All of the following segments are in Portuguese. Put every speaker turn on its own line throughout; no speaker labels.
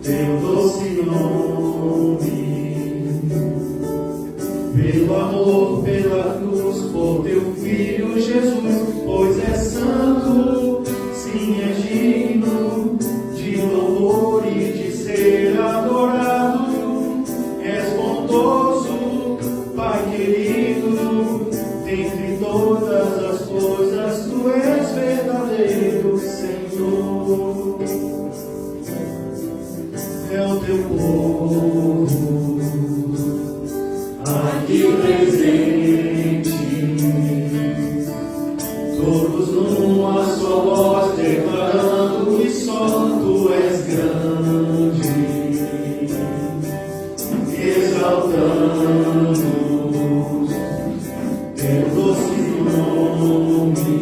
teu doce nome. Pelo amor, pela cruz, por teu Filho Jesus, pois é santo, sim, é digno de louvor e de ser adorado. És bondoso, Pai querido, dentre todas as coisas, tu és verdadeiro Senhor. É o teu povo aqui presente, todos numa só voz declarando que só tu és grande, exaltando teu doce nome.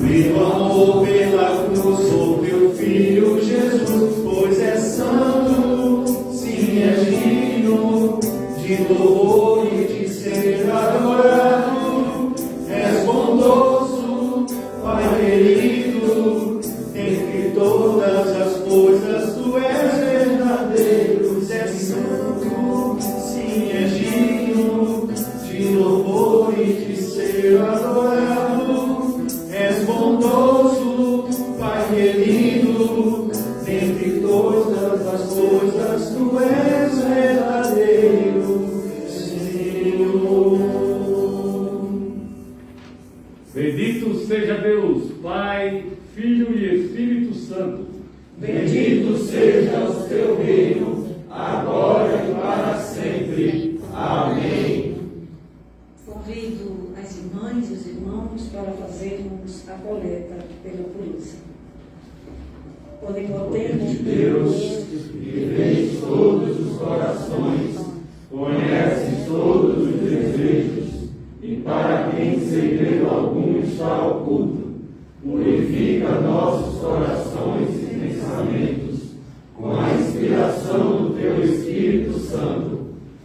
Pelo amor, pela cruz, por teu Filho Jesus, pois é santo, sim, é digno de louvor e de ser adorado. És bondoso, Pai querido, entre todas as coisas, tu és verdadeiro, és santo, sim, é digno de louvor e de ser adorado. És bondoso, Pai querido, dentre todas as coisas, tu és verdadeiro Senhor.
Bendito seja Deus, Pai, Filho e Espírito Santo.
Bendito seja o teu reino, agora e para sempre. Amém.
Convido as irmãs e os irmãos para fazermos a coleta pela pureza. Onipotente
Deus, que vês todos os corações, conheces todos os desejos, e para quem segredo algum está oculto, purifica nossos corações e pensamentos com a inspiração do teu Espírito Santo,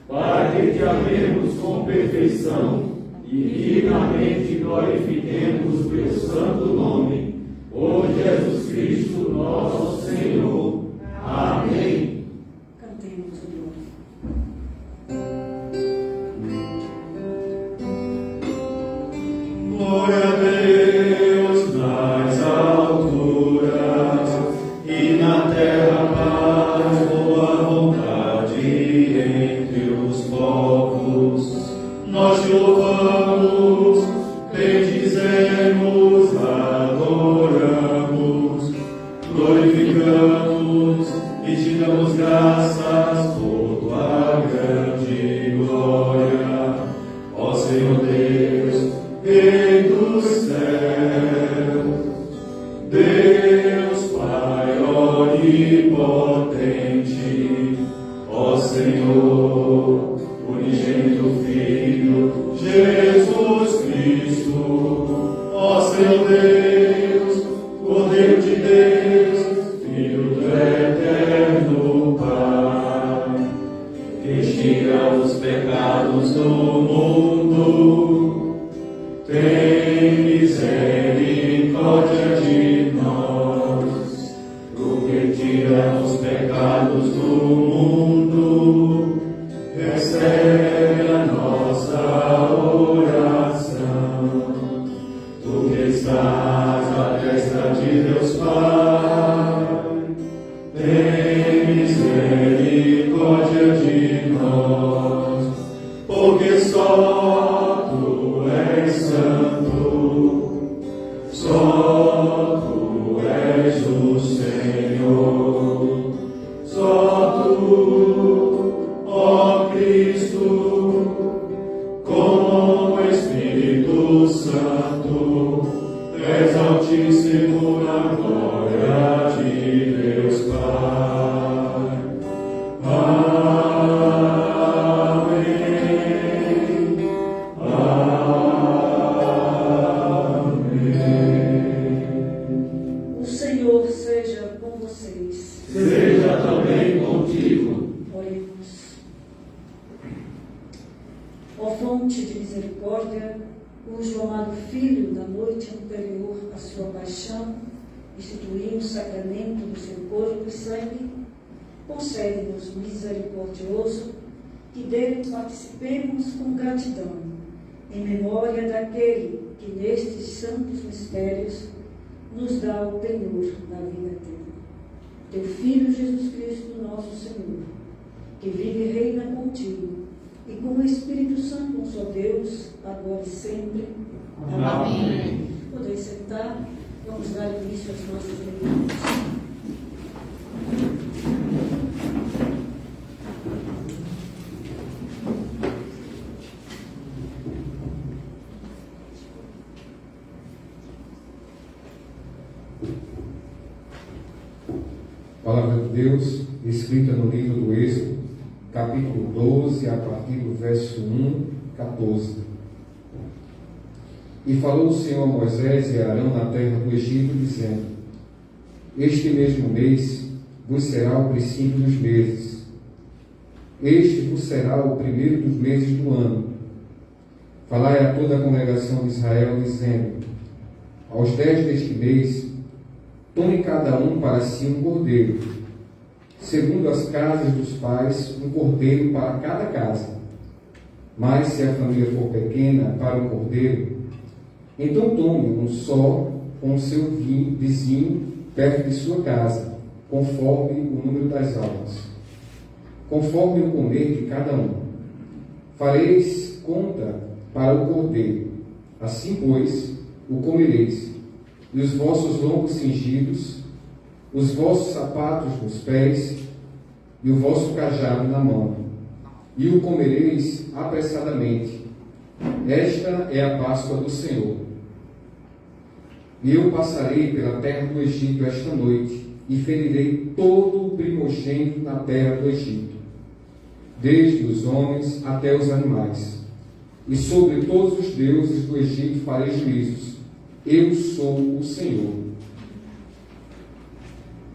para que te amemos com perfeição e dignamente glorifiquemos o teu santo nome, por Jesus Cristo nosso Senhor. Amém.
Cantemos o nome.
Glória a Deus nas alturas e na terra paz, boa vontade entre os povos. Nós te louvamos, bendizemos, adoramos, glorificamos e te damos graças por tua grande glória. Ó Senhor Deus, Rei dos céus, Deus Pai onipotente, ó Senhor, unigênito Filho, Jesus Cristo, ó Senhor Deus, Cordeiro de Deus, Filho do eterno Pai, que tira os pecados do mundo. Tem misericórdia de nós, porque tira os pecados do mundo, recebe a nossa oração. Tu que estás à destra de Deus Pai, tem misericórdia de nós, porque só tu és santo, só tu és o Senhor, só tu, ó Cristo, com o Espírito Santo, és altíssimo na glória de Deus Pai. Amém.
O Senhor seja com vocês.
Seja também contigo.
Oremos. Ó fonte de misericórdia, cujo amado Filho, na noite anterior à sua paixão, instituiu o sacramento do seu corpo corpo e sangue, concede-nos, misericordioso, que dele participemos com gratidão, em memória daquele que nestes santos mistérios nos dá o penhor da vida eterna. Teu Filho Jesus Cristo, nosso Senhor, que vive e reina contigo, e com o Espírito Santo, um só Deus, agora e sempre. Amém. Podeis sentar, vamos dar início às nossas reuniões.
Palavra de Deus, escrita no livro do Êxodo, capítulo 12, a partir do verso 1, 14. E falou o Senhor a Moisés e a Arão na terra do Egito, dizendo: Este mesmo mês vos será o princípio dos meses. Este vos será o primeiro dos meses do ano. Falai a toda a congregação de Israel, dizendo: Aos 10 deste mês, tome cada um para si um cordeiro, segundo as casas dos pais, um cordeiro para cada casa. Mas se a família for pequena para o cordeiro, então tome um só com o seu vizinho perto de sua casa, conforme o número das almas, conforme o comer de cada um. Fareis conta para o cordeiro, assim, pois, o comereis, e os vossos lombos cingidos, os vossos sapatos nos pés, e o vosso cajado na mão, e o comereis apressadamente. Esta é a Páscoa do Senhor. E eu passarei pela terra do Egito esta noite, e ferirei todo o primogênito na terra do Egito, desde os homens até os animais. E sobre todos os deuses do Egito farei juízos. Eu sou o Senhor.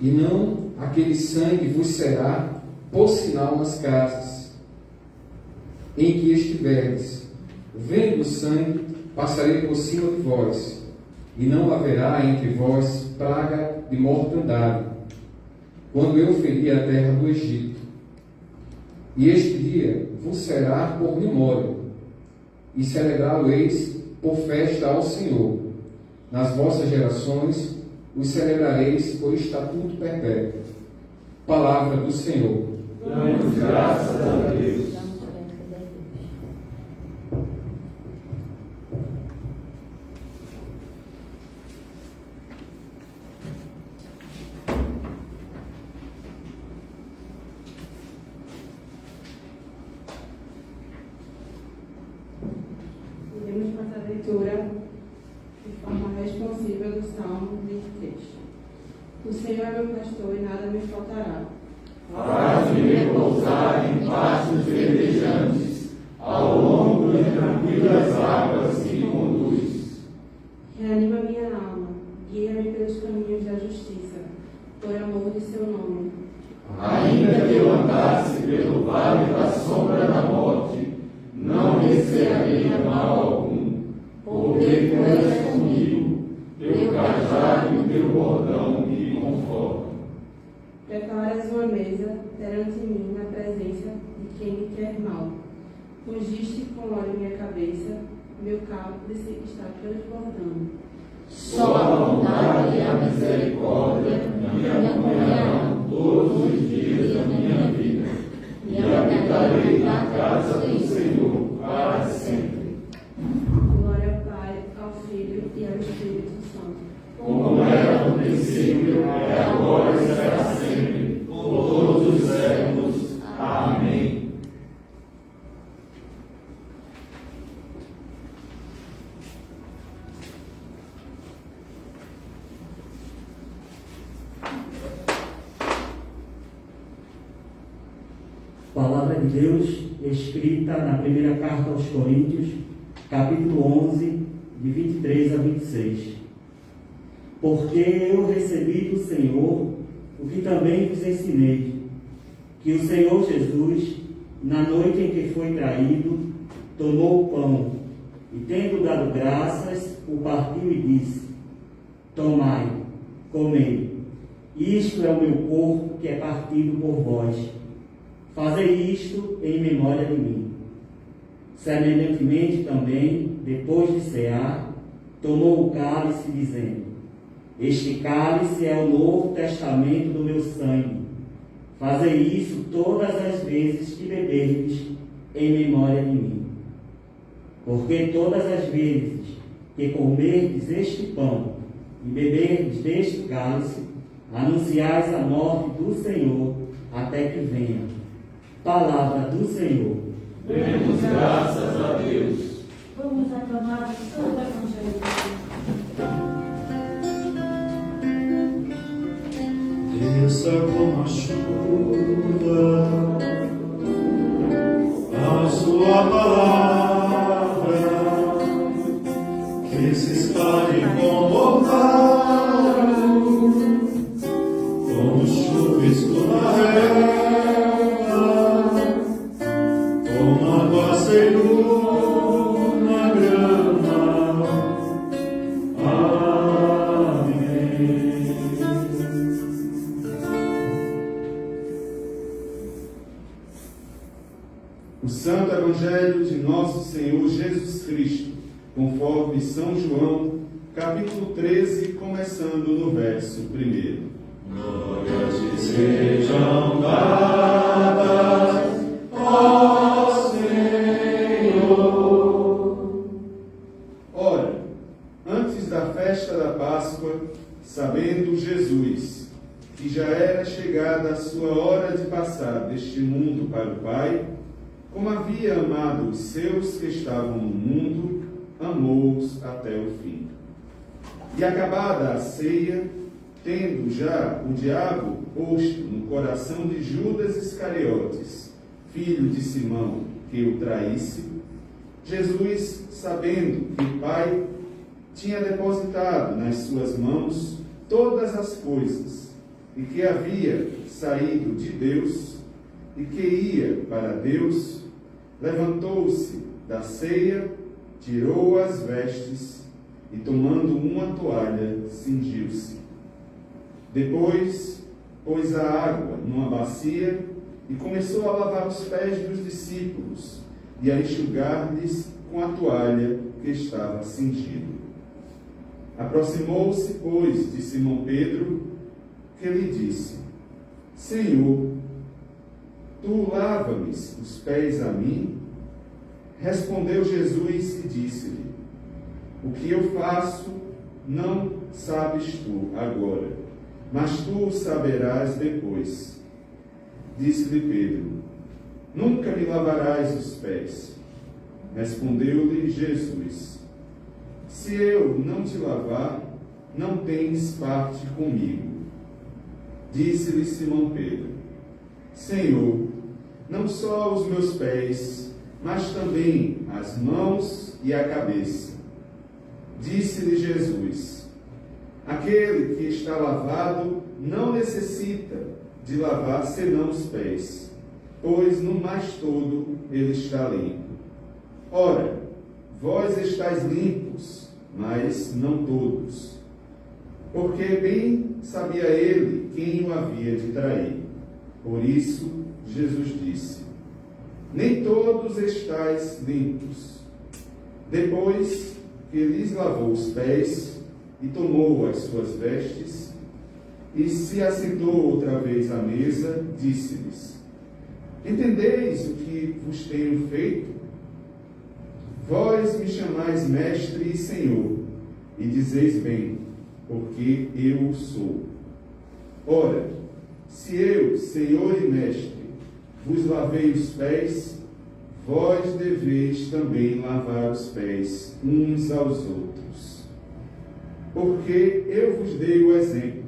E não aquele sangue vos será por sinal nas casas em que estiverdes. Vendo o sangue, passarei por cima de vós, e não haverá entre vós praga de mortandade, quando eu ferir a terra do Egito. E este dia vos será por memória, e celebrá-lo-eis por festa ao Senhor. Nas vossas gerações os celebrareis por estatuto perpétuo. Palavra do Senhor.
Damos graças a Deus.
Iremos fazer a leitura de forma responsiva do Salmo 23. O Senhor é meu pastor e nada me faltará.
Faz-me repousar em pastos verdejantes, ao longo de tranquilas águas me conduz.
Reanima minha alma, guia-me pelos caminhos da justiça, por amor de seu nome.
Ainda que eu andasse pelo vale da sombra da morte, não recearia mal algum, porque tu és comigo, teu cajado e teu bordão me confortam.
Preparas uma mesa perante mim na presença de quem me quer mal. Ungiste com óleo minha cabeça, meu cálice está transbordando.
Só a bondade e a misericórdia me acompanharão todos os dias da minha vida, e habitarei na casa do Senhor para sempre.
Glória ao Pai, ao Filho e ao Espírito Santo.
Como era no princípio, é agora e será sempre, por todos os séculos. Amém.
Palavra de Deus escrita na primeira carta aos Coríntios, capítulo 11, de 23 a 26. Porque eu recebi do Senhor o que também vos ensinei, que o Senhor Jesus, na noite em que foi traído, tomou o pão e, tendo dado graças, o partiu e disse: Tomai, comei, Isto é o meu corpo que é partido por vós. Fazei isto em memória de mim. Semelhantemente também, depois de cear, tomou o cálice, dizendo: Este cálice é o novo testamento do meu sangue. Fazei isso todas as vezes que beberdes em memória de mim. Porque todas as vezes que comerdes este pão e beberdes deste cálice, anunciais a morte do Senhor até que venha. Palavra do Senhor.
Demos graças a Deus.
Vamos aclamar o Santo Evangelho.
Desça como a chuva a sua palavra, que se espalhe como orvalho, como chuvisco na relva, como aguaceiro na grama. Amém.
O Santo Evangelho de Nosso Senhor Jesus Cristo, conforme São João, capítulo 13, começando no verso 1.
Glórias te sejam dadas, ó Senhor.
Ora, antes da festa da Páscoa, sabendo Jesus que já era chegada a sua hora de passar deste mundo para o Pai, como havia amado os seus que estavam no mundo, amou-os até o fim. E acabada a ceia, tendo já o diabo posto no coração de Judas Iscariotes, filho de Simão, que o traísse, Jesus, sabendo que o Pai tinha depositado nas suas mãos todas as coisas, e que havia saído de Deus, e que ia para Deus, levantou-se da ceia, tirou as vestes e, tomando uma toalha, cingiu-se. Depois, pôs a água numa bacia e começou a lavar os pés dos discípulos e a enxugar-lhes com a toalha que estava cingido. Aproximou-se, pois, de Simão Pedro, que lhe disse: Senhor, tu lava-me os pés a mim? Respondeu Jesus e disse-lhe: O que eu faço não sabes tu agora, mas tu o saberás depois. Disse-lhe Pedro: Nunca me lavarás os pés. Respondeu-lhe Jesus: Se eu não te lavar, não tens parte comigo. Disse-lhe Simão Pedro: Senhor, não só os meus pés, mas também as mãos e a cabeça. Disse-lhe Jesus: Aquele que está lavado não necessita de lavar senão os pés, pois no mais todo ele está limpo. Ora, vós estáis limpos, mas não todos. Porque bem sabia ele quem o havia de trair. Por isso, Jesus disse: Nem todos estáis limpos. Depois que lhes lavou os pés e tomou as suas vestes, e se assentou outra vez à mesa, disse-lhes: Entendeis o que vos tenho feito? Vós me chamais mestre e senhor, e dizeis bem, porque eu o sou. Ora, se eu, senhor e mestre, vos lavei os pés, vós deveis também lavar os pés uns aos outros. Porque eu vos dei o exemplo,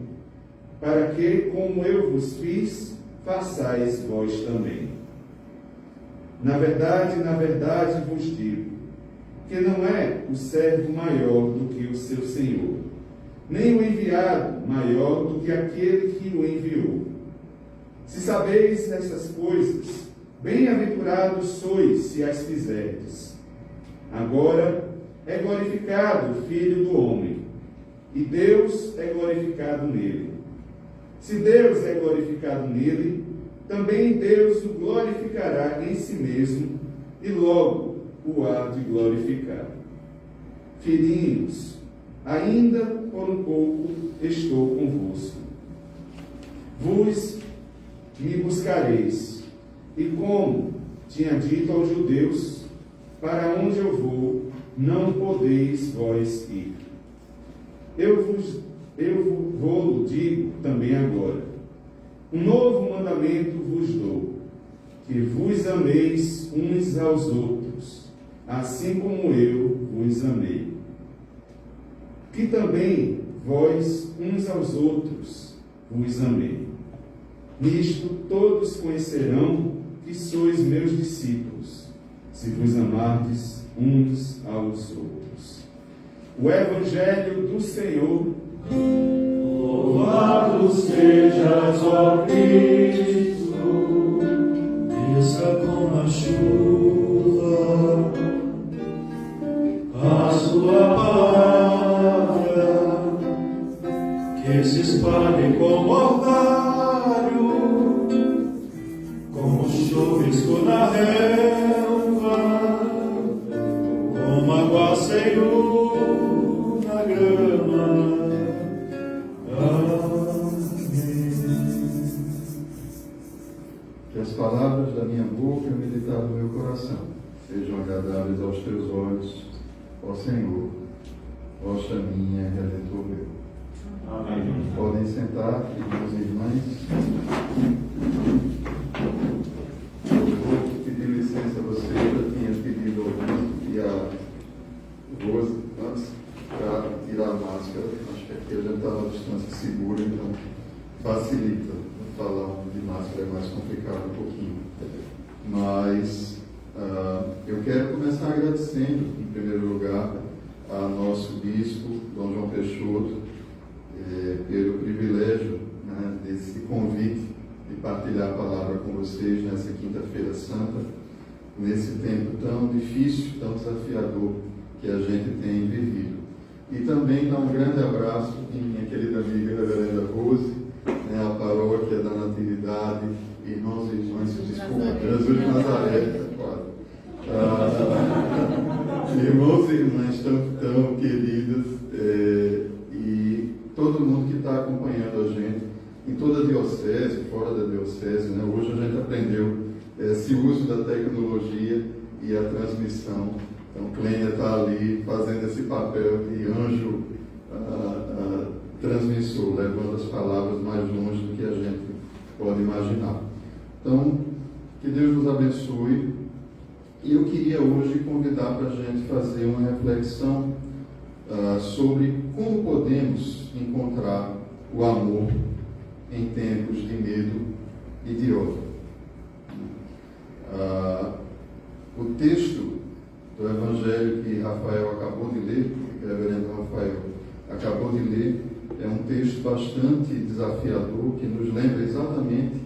para que, como eu vos fiz, façais vós também. Na verdade vos digo, que não é o servo maior do que o seu senhor, nem o enviado maior do que aquele que o enviou. Se sabeis essas coisas, bem-aventurados sois se as fizerdes. Agora é glorificado o Filho do Homem, e Deus é glorificado nele. Se Deus é glorificado nele, também Deus o glorificará em si mesmo e logo o há de glorificar. Filhinhos, ainda por um pouco estou convosco. Vos me buscareis, e como tinha dito aos judeus, para onde eu vou, não podeis vós ir. Eu vou digo também agora. Um novo mandamento vos dou, que vos ameis uns aos outros, assim como eu vos amei. Que também vós uns aos outros vos amei. Nisto todos conhecerão que sois meus discípulos, se vos amardes uns aos outros. O Evangelho do Senhor.
Louvado sejas, ó Cristo, desça como a chuva a sua palavra, que se espalhe como orvalho, como chuvisco na relva, como aguaceiro na grama.
Que as palavras da minha boca e o meditar do meu coração sejam agradáveis aos teus olhos, ó Senhor, rocha minha, Redentor meu.
Amém.
Podem sentar, irmãos e irmãs. Eu vou pedir licença a vocês, eu tinha pedido ao Augusto e a Rose antes para tirar a máscara. Acho que aqui a gente está numa distância segura, então facilita. Falar de máscara é mais complicado um pouquinho. Mas eu quero começar agradecendo, em primeiro lugar, a nosso bispo, Dom João Peixoto, pelo privilégio, né, desse convite de partilhar a palavra com vocês nessa quinta-feira santa, nesse tempo tão difícil, tão desafiador que a gente tem vivido. E também dar um grande abraço em minha querida amiga Reverenda Rose, né, a paróquia da Natividade, irmãos e irmãs, desculpa, Jesus de Nazaré, quase. Irmãos e irmãs tão queridas, e todo mundo que está acompanhando a gente, em toda a diocese, fora da diocese, né? Hoje a gente aprendeu esse uso da tecnologia e a transmissão. Então, Clênia está ali fazendo esse papel de anjo transmissor, levando as palavras mais longe do que a gente pode imaginar. Então, que Deus nos abençoe. E eu queria hoje convidar para a gente fazer uma reflexão sobre como podemos encontrar o amor em tempos de medo e de ódio. O texto do Evangelho que Rafael acabou de ler, que o reverendo Rafael acabou de ler, é um texto bastante desafiador, que nos lembra exatamente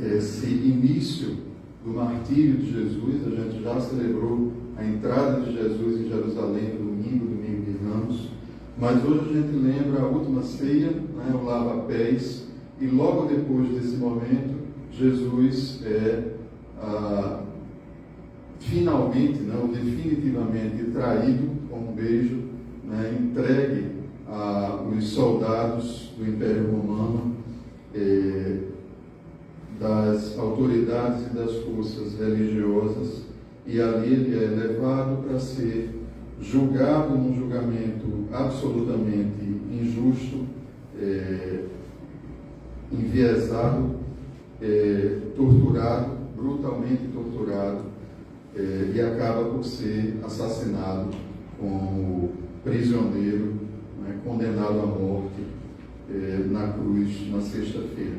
esse início do martírio de Jesus. A gente já celebrou a entrada de Jesus em Jerusalém no domingo de Ramos, mas hoje a gente lembra a última ceia, né, o lava-pés, e logo depois desse momento, Jesus finalmente, né, ou definitivamente traído com um beijo, né, entregue aos soldados do Império Romano, das autoridades e das forças religiosas, e ali ele é levado para ser julgado num julgamento absolutamente injusto, enviesado, torturado, brutalmente torturado, e acaba por ser assassinado como prisioneiro, né, condenado à morte na cruz na sexta-feira.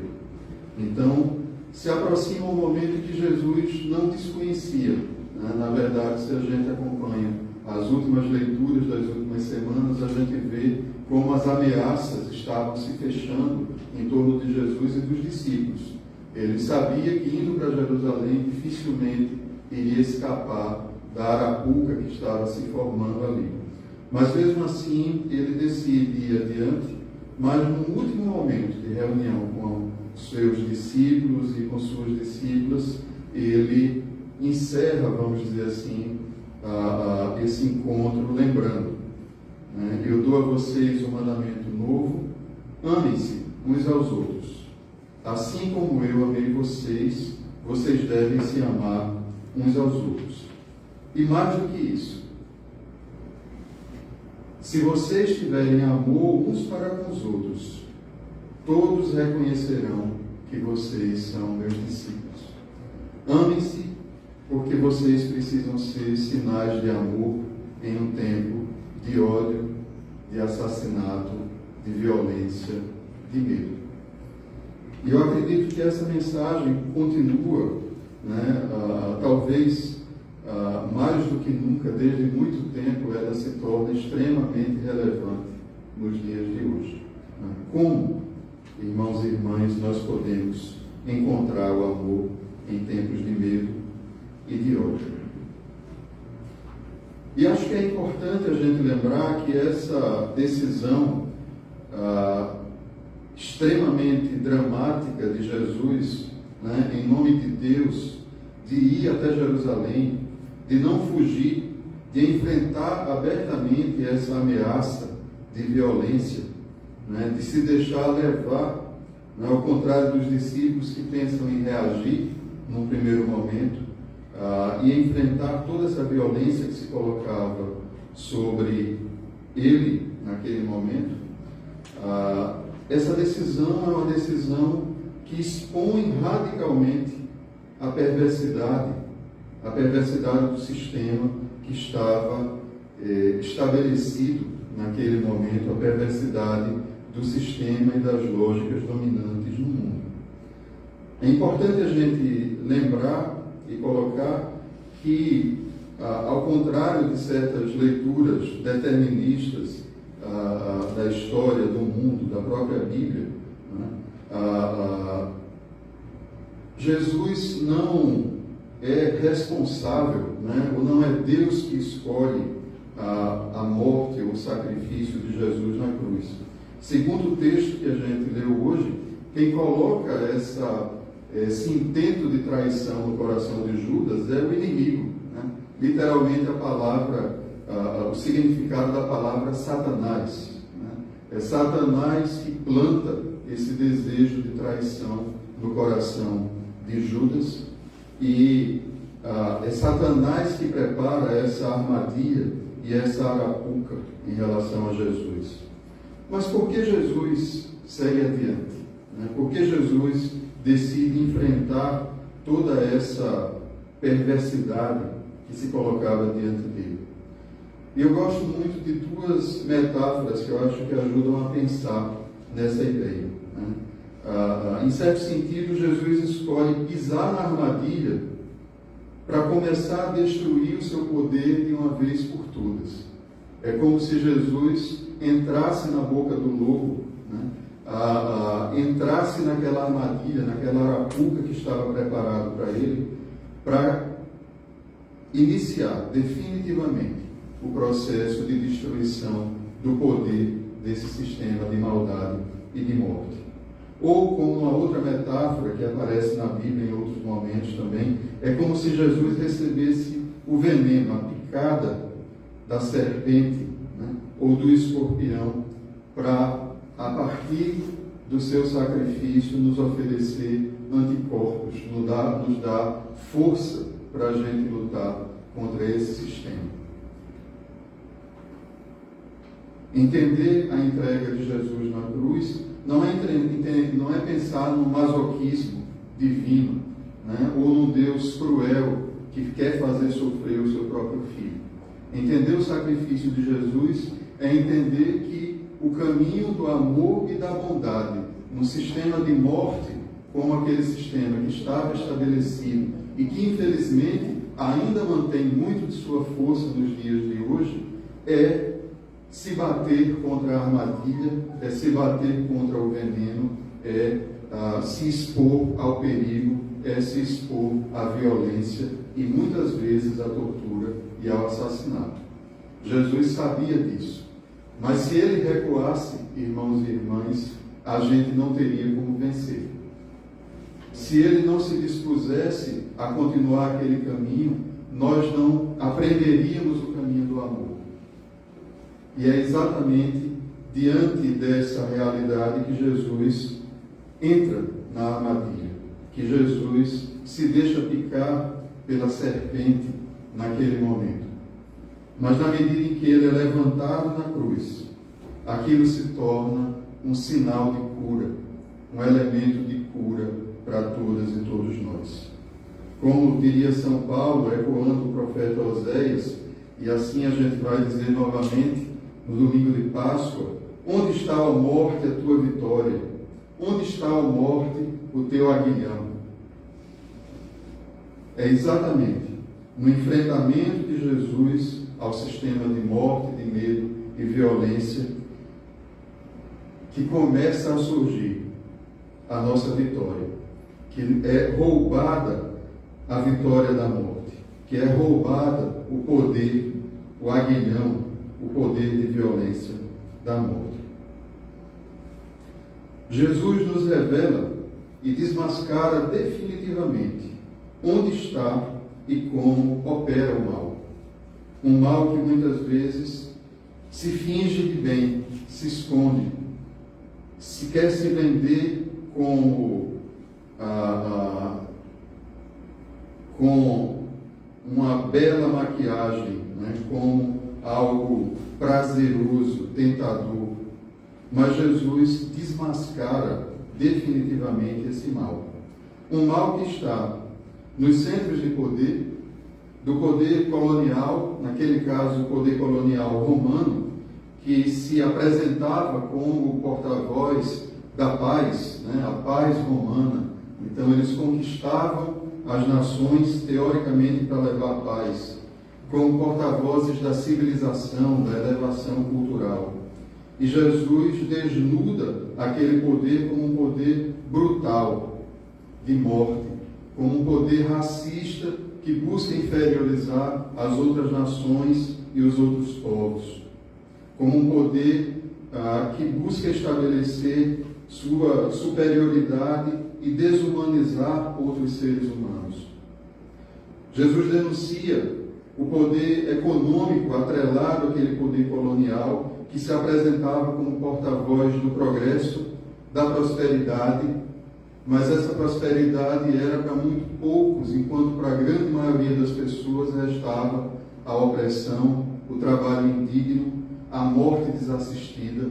Então, se aproxima um momento que Jesus não desconhecia. Né? Na verdade, se a gente acompanha as últimas leituras das últimas semanas, a gente vê como as ameaças estavam se fechando em torno de Jesus e dos discípulos. Ele sabia que indo para Jerusalém dificilmente iria escapar da arapuca que estava se formando ali. Mas mesmo assim, ele decide ir adiante, mas no último momento de
reunião com seus discípulos e com suas discípulas, ele encerra, vamos dizer assim, esse encontro lembrando, né? Eu dou a vocês um mandamento novo: amem-se uns aos outros. Assim como eu amei vocês, vocês devem se amar uns aos outros. E mais do que isso, se vocês tiverem amor uns para com os outros, todos reconhecerão que vocês são meus discípulos. Amem-se, porque vocês precisam ser sinais de amor em um tempo de ódio, de assassinato, de violência, de medo. E eu acredito que essa mensagem continua, né, talvez mais do que nunca, desde muito tempo, ela se torna extremamente relevante nos dias de hoje. Como, irmãos e irmãs, nós podemos encontrar o amor em tempos de medo e de ódio? E acho que é importante a gente lembrar que essa decisão extremamente dramática de Jesus, né, em nome de Deus, de ir até Jerusalém, de não fugir, de enfrentar abertamente essa ameaça de violência, né, de se deixar levar, né, ao contrário dos discípulos que pensam em reagir num primeiro momento, e enfrentar toda essa violência que se colocava sobre ele naquele momento. Essa decisão é uma decisão que expõe radicalmente a perversidade do sistema que estava estabelecido naquele momento, a perversidade do sistema e das lógicas dominantes no mundo. É importante a gente lembrar e colocar que, ao contrário de certas leituras deterministas da história do mundo, da própria Bíblia, né, Jesus não é responsável, né, ou não é Deus que escolhe a morte ou o sacrifício de Jesus na cruz. Segundo o texto que a gente leu hoje, quem coloca esse intento de traição no coração de Judas é o inimigo, né? Literalmente a palavra, o significado da palavra Satanás, né? É Satanás que planta esse desejo de traição no coração de Judas, e é Satanás que prepara essa armadilha e essa arapuca em relação a Jesus. Mas por que Jesus segue adiante? Né? Por que Jesus decide enfrentar toda essa perversidade que se colocava diante dele? E eu gosto muito de duas metáforas que eu acho que ajudam a pensar nessa ideia, né? Em certo sentido, Jesus escolhe pisar na armadilha para começar a destruir o seu poder de uma vez por todas. É como se Jesus entrasse na boca do lobo, né? Entrasse naquela armadilha, naquela arapuca que estava preparado para ele, para iniciar definitivamente o processo de destruição do poder desse sistema de maldade e de morte. Ou, como uma outra metáfora que aparece na Bíblia em outros momentos também, é como se Jesus recebesse o veneno, a picada da serpente, né, ou do escorpião, para, a partir do seu sacrifício, nos oferecer anticorpos, nos dar força para a gente lutar contra esse sistema. Entender a entrega de Jesus na cruz não é pensar no masoquismo divino, né, ou num Deus cruel que quer fazer sofrer o seu próprio filho. Entender o sacrifício de Jesus é entender que o caminho do amor e da bondade, num sistema de morte, como aquele sistema que estava estabelecido e que, infelizmente, ainda mantém muito de sua força nos dias de hoje, é se bater contra a armadilha, é se bater contra o veneno, é se expor ao perigo, é se expor à violência e, muitas vezes, à tortura e ao assassinato. Jesus sabia disso. Mas se ele recuasse, irmãos e irmãs, a gente não teria como vencer. Se ele não se dispusesse a continuar aquele caminho, nós não aprenderíamos o caminho do amor. E é exatamente diante dessa realidade que Jesus entra na armadilha, que Jesus se deixa picar pela serpente naquele momento. Mas na medida em que ele é levantado na cruz, aquilo se torna um sinal de cura, um elemento de cura para todas e todos nós. Como diria São Paulo, ecoando o profeta Oséias, e assim a gente vai dizer novamente no domingo de Páscoa: onde está, ó morte, a tua vitória? Onde está, ó morte, o teu aguilhão? É exatamente no enfrentamento de Jesus ao sistema de morte, de medo e violência que começa a surgir a nossa vitória, que é roubada a vitória da morte, que é roubada o poder, o aguilhão, o poder de violência da morte. Jesus nos revela e desmascara definitivamente onde está e como opera o mal. Um mal que muitas vezes se finge de bem, se esconde, se quer se vender como com uma bela maquiagem, né? Como algo prazeroso, tentador. Mas Jesus desmascara definitivamente esse mal. Um mal que está nos centros de poder, do poder colonial, naquele caso o poder colonial romano, que se apresentava como porta-voz da paz, né? A paz romana. Então eles conquistavam as nações, teoricamente, para levar a paz, como porta-vozes da civilização, da elevação cultural. E Jesus desnuda aquele poder como um poder brutal, de morte, como um poder racista que busca inferiorizar as outras nações e os outros povos, como um poder que busca estabelecer sua superioridade e desumanizar outros seres humanos. Jesus denuncia o poder econômico atrelado àquele poder colonial que se apresentava como porta-voz do progresso, da prosperidade, mas essa prosperidade era para muito poucos, enquanto para a grande maioria das pessoas restava a opressão, o trabalho indigno, a morte desassistida.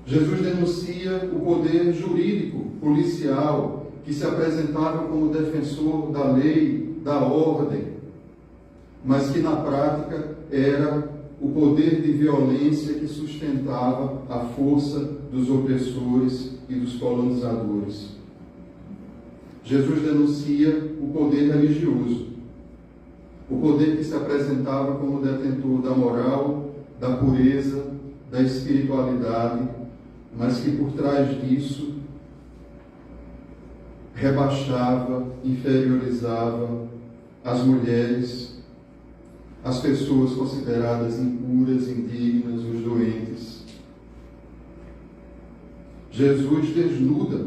Jesus denuncia o poder jurídico, policial, que se apresentava como defensor da lei, da ordem, mas que na prática era o poder de violência que sustentava a força dos opressores e dos colonizadores. Jesus denuncia o poder religioso, o poder que se apresentava como detentor da moral, da pureza, da espiritualidade, mas que por trás disso rebaixava, inferiorizava as mulheres, as pessoas consideradas impuras, indignas, os doentes. Jesus desnuda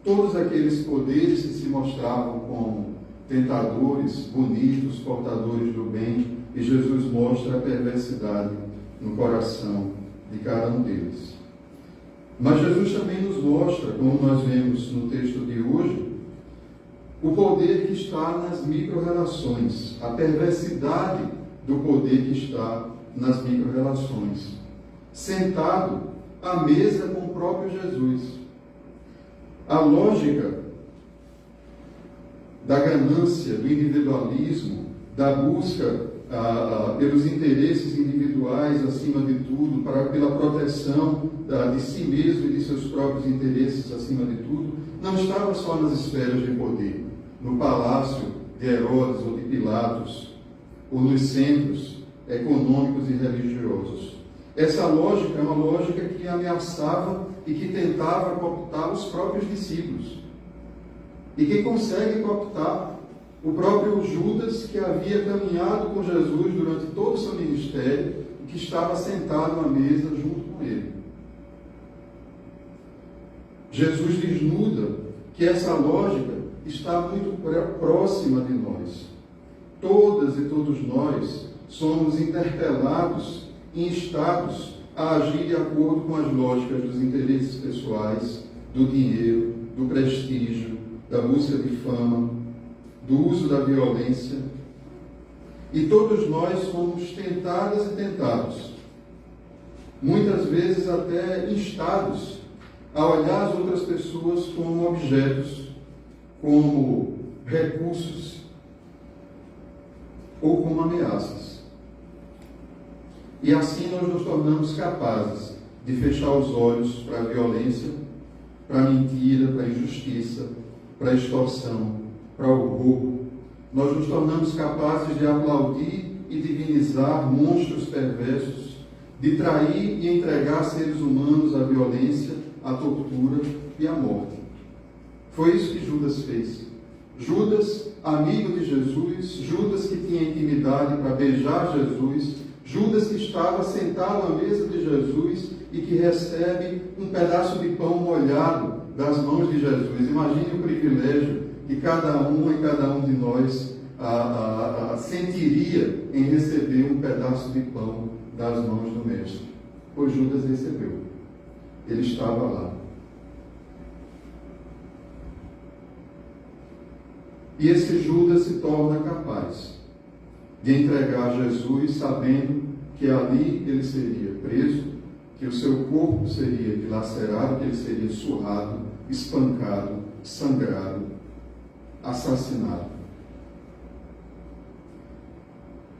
todos aqueles poderes que se mostravam como tentadores, bonitos, portadores do bem, e Jesus mostra a perversidade no coração de cada um deles. Mas Jesus também nos mostra, como nós vemos no texto de hoje, o poder que está nas micro-relações, a perversidade do poder que está nas micro-relações. Sentado à mesa com o próprio Jesus. A lógica da ganância, do individualismo, da busca pelos interesses individuais acima de tudo, pela proteção de si mesmo e de seus próprios interesses acima de tudo, não estava só nas esferas de poder, no palácio de Herodes ou de Pilatos, ou nos centros econômicos e religiosos. Essa lógica é uma lógica que ameaçava e que tentava cooptar os próprios discípulos. E que consegue cooptar o próprio Judas, que havia caminhado com Jesus durante todo o seu ministério e que estava sentado à mesa junto com ele. Jesus desnuda que essa lógica está muito próxima de nós. Todas e todos nós somos interpelados e instados a agir de acordo com as lógicas dos interesses pessoais, do dinheiro, do prestígio, da busca de fama, do uso da violência. E todos nós somos tentadas e tentados, muitas vezes até instados a olhar as outras pessoas como objetos, como recursos ou como ameaças. E assim nós nos tornamos capazes de fechar os olhos para a violência, para a mentira, para a injustiça, para a extorsão, para o roubo. Nós nos tornamos capazes de aplaudir e divinizar monstros perversos, de trair e entregar seres humanos à violência, à tortura e à morte. Foi isso que Judas fez. Judas, amigo de Jesus, Judas que tinha intimidade para beijar Jesus, Judas que estava sentado à mesa de Jesus e que recebe um pedaço de pão molhado das mãos de Jesus. Imagine o privilégio que cada um e cada um de nós sentiria em receber um pedaço de pão das mãos do Mestre. Pois Judas recebeu. Ele estava lá. E esse Judas se torna capaz de entregar Jesus sabendo que ali ele seria preso, que o seu corpo seria dilacerado, que ele seria surrado, espancado, sangrado, assassinado.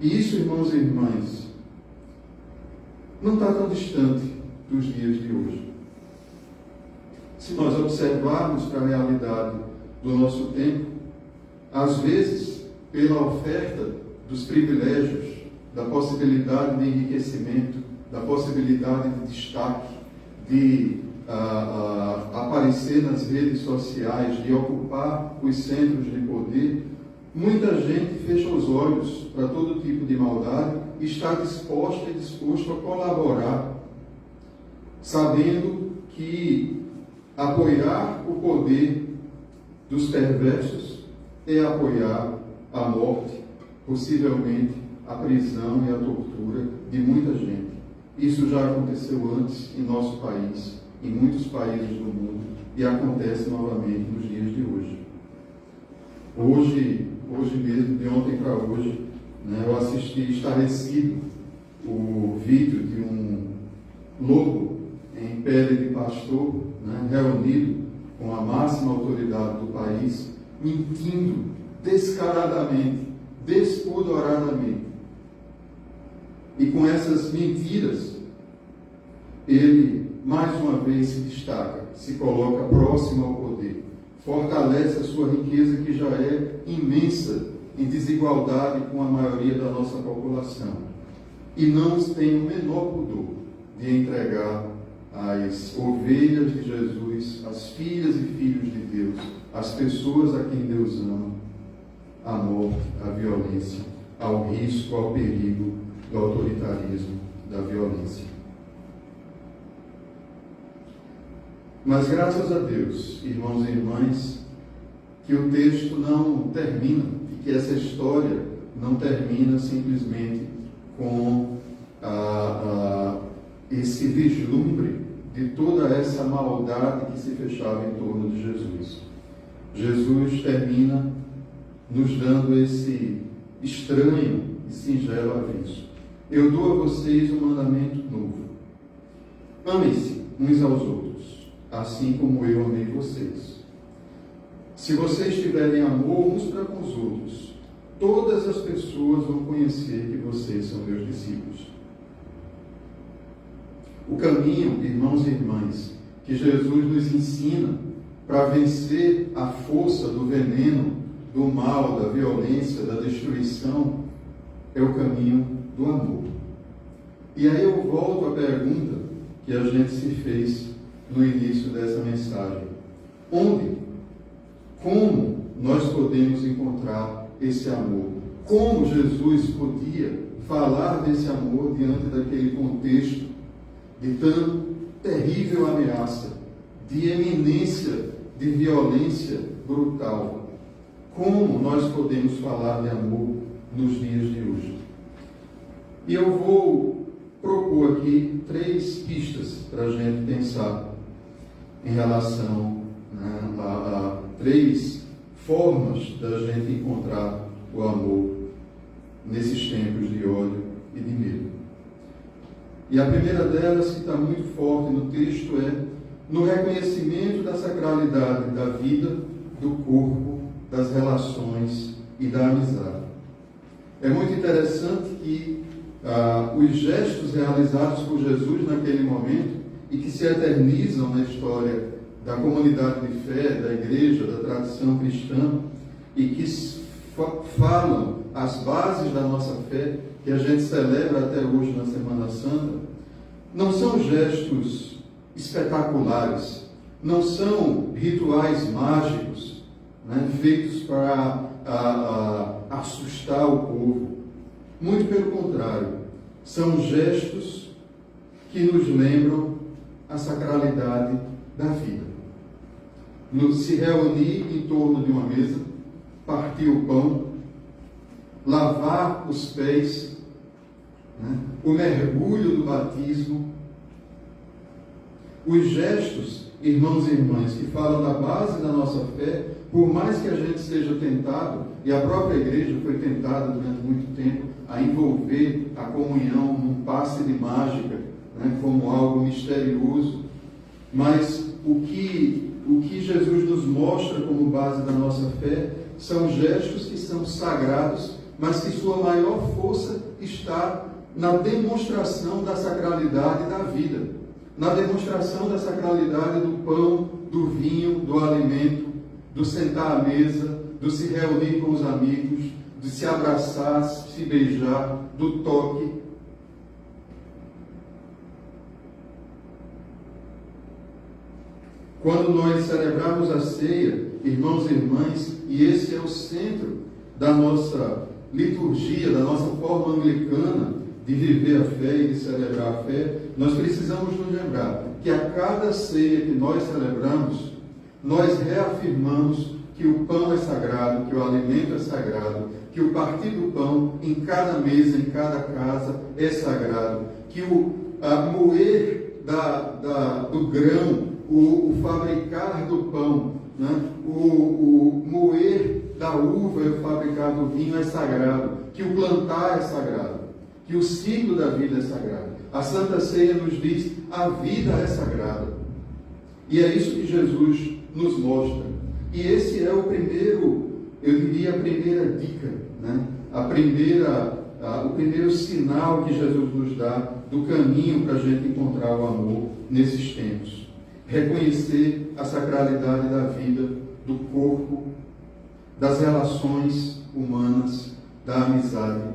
E isso, irmãos e irmãs, não está tão distante dos dias de hoje. Se nós observarmos para a realidade do nosso tempo, às vezes, pela oferta dos privilégios, da possibilidade de enriquecimento, da possibilidade de destaque, de aparecer nas redes sociais, de ocupar os centros de poder, muita gente fecha os olhos para todo tipo de maldade e está disposta e disposto a colaborar, sabendo que apoiar o poder dos perversos é apoiar a morte, possivelmente a prisão e a tortura de muita gente. Isso já aconteceu antes em nosso país, em muitos países do mundo, e acontece novamente nos dias de hoje. Hoje mesmo, de ontem para hoje, eu assisti estarrecido o vídeo de um lobo em pele de pastor, reunido com a máxima autoridade do país, mentindo descaradamente, despodoradamente. E com essas mentiras, ele mais uma vez se destaca, se coloca próximo ao poder, fortalece a sua riqueza que já é imensa em desigualdade com a maioria da nossa população, e não tem o menor pudor de entregar as ovelhas de Jesus, as filhas e filhos de Deus, as pessoas a quem Deus ama, à morte, à violência, ao risco, ao perigo do autoritarismo, da violência. Mas graças a Deus, irmãos e irmãs, que o texto não termina, e que essa história não termina simplesmente com esse vislumbre de toda essa maldade que se fechava em torno de Jesus. Jesus termina nos dando esse estranho e singelo aviso. Eu dou a vocês um mandamento novo. Amem-se uns aos outros, assim como eu amei vocês. Se vocês tiverem amor uns para com os outros, todas as pessoas vão conhecer que vocês são meus discípulos. O caminho, irmãos e irmãs, que Jesus nos ensina para vencer a força do veneno, do mal, da violência, da destruição, é o caminho do amor. E aí eu volto à pergunta que a gente se fez no início dessa mensagem. Onde? Como nós podemos encontrar esse amor? Como Jesus podia falar desse amor diante daquele contexto de tão terrível ameaça, de eminência de violência brutal. Como nós podemos falar de amor nos dias de hoje? E eu vou propor aqui 3 pistas para a gente pensar em relação, né, a 3 formas da gente encontrar o amor nesses tempos de ódio e de medo. E a primeira delas, que está muito forte no texto, é no reconhecimento da sacralidade da vida, do corpo, das relações e da amizade. É muito interessante que os gestos realizados por Jesus naquele momento e que se eternizam na história da comunidade de fé, da igreja, da tradição cristã, e que falam as bases da nossa fé, que a gente celebra até hoje na Semana Santa, não são gestos espetaculares, não são rituais mágicos, né, feitos para assustar o povo. Muito pelo contrário, são gestos que nos lembram a sacralidade da vida. Se reunir em torno de uma mesa, partir o pão, lavar os pés, né, o mergulho do batismo, os gestos, irmãos e irmãs, que falam da base da nossa fé, por mais que a gente seja tentado, e a própria igreja foi tentada durante muito tempo, a envolver a comunhão num passe de mágica, né, como algo misterioso, mas o que Jesus nos mostra como base da nossa fé são gestos que são sagrados, mas que sua maior força está na demonstração da sacralidade da vida, na demonstração da sacralidade do pão, do vinho, do alimento, do sentar à mesa, do se reunir com os amigos, de se abraçar, se beijar, do toque. Quando nós celebramos a ceia, irmãos e irmãs, e esse é o centro da nossa liturgia, da nossa forma anglicana de viver a fé e de celebrar a fé, nós precisamos nos lembrar que a cada ceia que nós celebramos, nós reafirmamos que o pão é sagrado, que o alimento é sagrado, que o partir do pão em cada mesa, em cada casa é sagrado, que o moer do grão, o fabricar do pão, né, o moer da uva e o fabricar do vinho é sagrado, que o plantar é sagrado, que o ciclo da vida é sagrado. A Santa Ceia nos diz: a vida é sagrada. E é isso que Jesus nos mostra. E esse é o primeiro, eu diria, a primeira dica, né? O primeiro sinal que Jesus nos dá do caminho para a gente encontrar o amor nesses tempos. Reconhecer a sacralidade da vida, do corpo, das relações humanas, da amizade.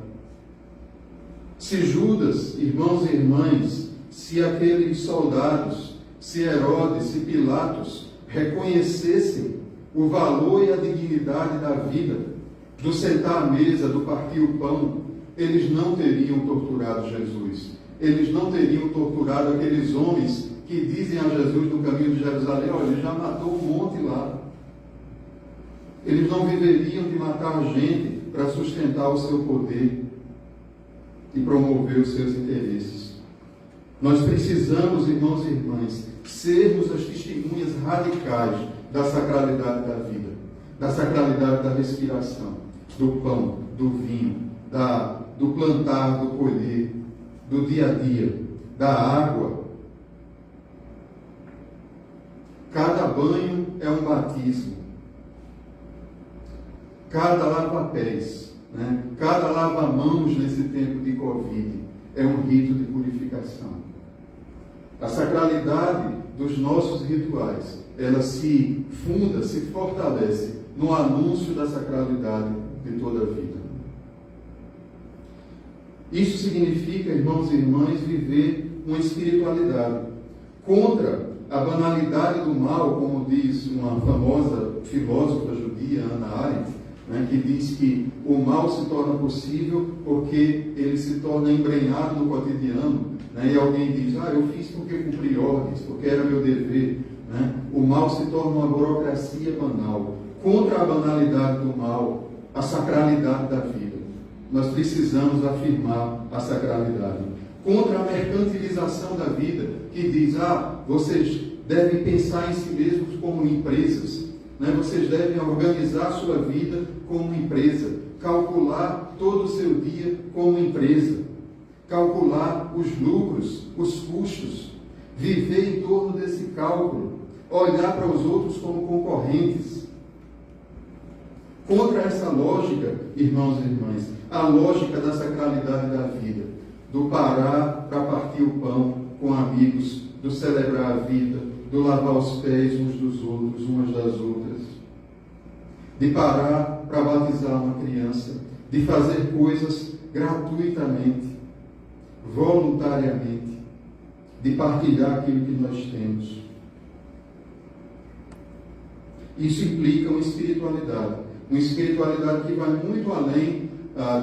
Se Judas, irmãos e irmãs, se aqueles soldados, se Herodes, se Pilatos reconhecessem o valor e a dignidade da vida, do sentar à mesa, do partir o pão, eles não teriam torturado Jesus. Eles não teriam torturado aqueles homens que dizem a Jesus no caminho de Jerusalém: olha, ele já matou um monte lá. Eles não viveriam de matar gente para sustentar o seu poder e promover os seus interesses. Nós precisamos, irmãos e irmãs, sermos as testemunhas radicais da sacralidade da vida, da sacralidade da respiração, do pão, do vinho, do plantar, do colher, do dia a dia, da água. Cada banho é um batismo. Cada lava-pés, né? Cada lava-mãos nesse tempo de Covid é um rito de purificação. A sacralidade dos nossos rituais, ela se funda, se fortalece no anúncio da sacralidade de toda a vida. Isso significa, irmãos e irmãs, viver uma espiritualidade contra a banalidade do mal, como diz uma famosa filósofa judia, Hannah Arendt, né, que diz que o mal se torna possível porque ele se torna embrenhado no cotidiano, né, e alguém diz: eu fiz porque cumpri ordens, porque era meu dever, né? O o mal se torna uma burocracia banal. Contra a banalidade do mal, a sacralidade da vida. Nós precisamos afirmar a sacralidade. Contra a mercantilização da vida, que diz, vocês devem pensar em si mesmos como empresas, né? Vocês devem organizar a sua vida como empresa, calcular todo o seu dia como empresa, calcular os lucros, os custos, viver em torno desse cálculo, olhar para os outros como concorrentes. Contra essa lógica, irmãos e irmãs, a lógica da sacralidade da vida, do parar para partir o pão com amigos, do celebrar a vida, do lavar os pés uns dos outros, umas das outras, de parar para batizar uma criança, de fazer coisas gratuitamente, voluntariamente, de partilhar aquilo que nós temos. Isso implica uma espiritualidade que vai muito além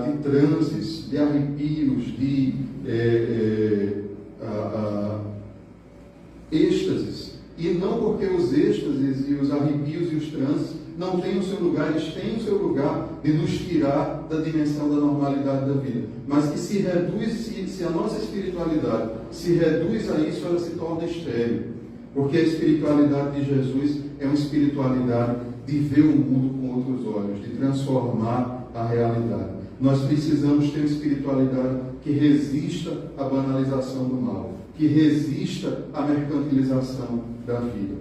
de transes, de arrepios, de êxtases. E não porque os êxtases e os arrepios e os transes não têm o seu lugar, eles têm o seu lugar de nos tirar da dimensão da normalidade da vida. Mas que se reduz, se a nossa espiritualidade se reduz a isso, ela se torna estéril. Porque a espiritualidade de Jesus é uma espiritualidade de ver o mundo com outros olhos, de transformar a realidade. Nós precisamos ter uma espiritualidade que resista à banalização do mal, que resista à mercantilização da vida.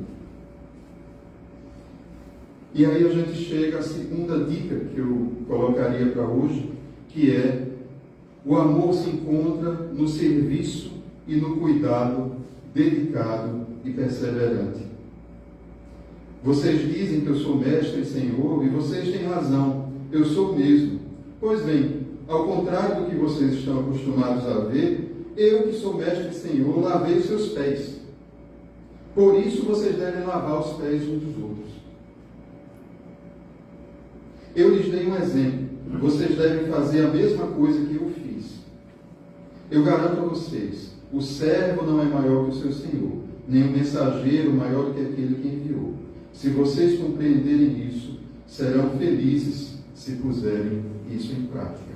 E aí a gente chega à segunda dica que eu colocaria para hoje, que é: o amor se encontra no serviço e no cuidado dedicado e perseverante. Vocês dizem que eu sou mestre e senhor, e vocês têm razão, eu sou mesmo. Pois bem, ao contrário do que vocês estão acostumados a ver, eu que sou mestre e senhor, lavei os seus pés. Por isso vocês devem lavar os pés uns dos outros. Eu lhes dei um exemplo, vocês devem fazer a mesma coisa que eu fiz. Eu garanto a vocês, o servo não é maior que o seu senhor, nem o mensageiro maior do que aquele que enviou. Se vocês compreenderem isso, serão felizes se puserem isso em prática.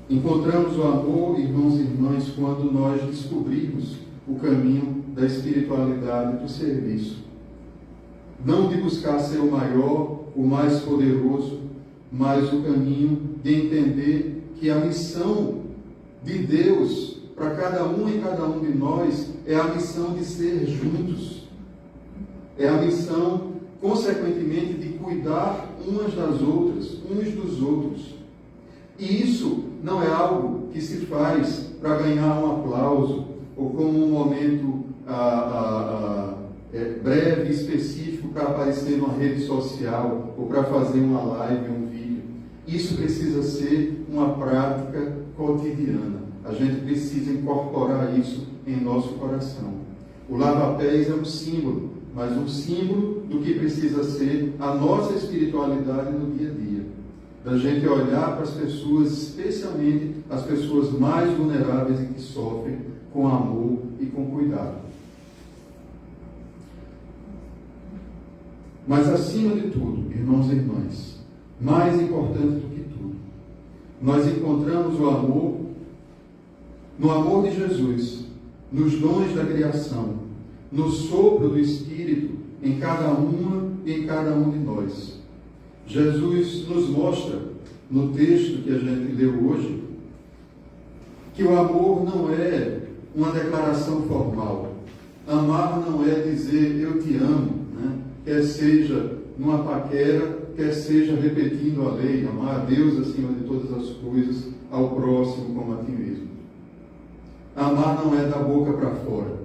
Encontramos o amor, irmãos e irmãs, quando nós descobrimos o caminho da espiritualidade do serviço. Não de buscar ser o maior, o mais poderoso, mas o caminho de entender que a missão de Deus para cada um e cada um de nós é a missão de ser juntos. É a missão, consequentemente, de cuidar umas das outras, uns dos outros. E isso não é algo que se faz para ganhar um aplauso, ou como um momento breve e específico para aparecer numa rede social, ou para fazer uma live, um vídeo. Isso precisa ser uma prática cotidiana. A gente precisa incorporar isso em nosso coração. O lava-pés é um símbolo, mas um símbolo do que precisa ser a nossa espiritualidade no dia a dia. Da gente olhar para as pessoas, especialmente as pessoas mais vulneráveis e que sofrem, com amor e com cuidado. Mas acima de tudo, irmãos e irmãs, mais importante do que tudo, nós encontramos o amor no amor de Jesus, nos dons da criação, no sopro do Espírito em cada uma e em cada um de nós. Jesus nos mostra, no texto que a gente leu hoje, que o amor não é uma declaração formal. Amar não é dizer eu te amo, né? Quer seja numa paquera, quer seja repetindo a lei, amar a Deus acima de todas as coisas, ao próximo como a ti mesmo. Amar não é da boca para fora.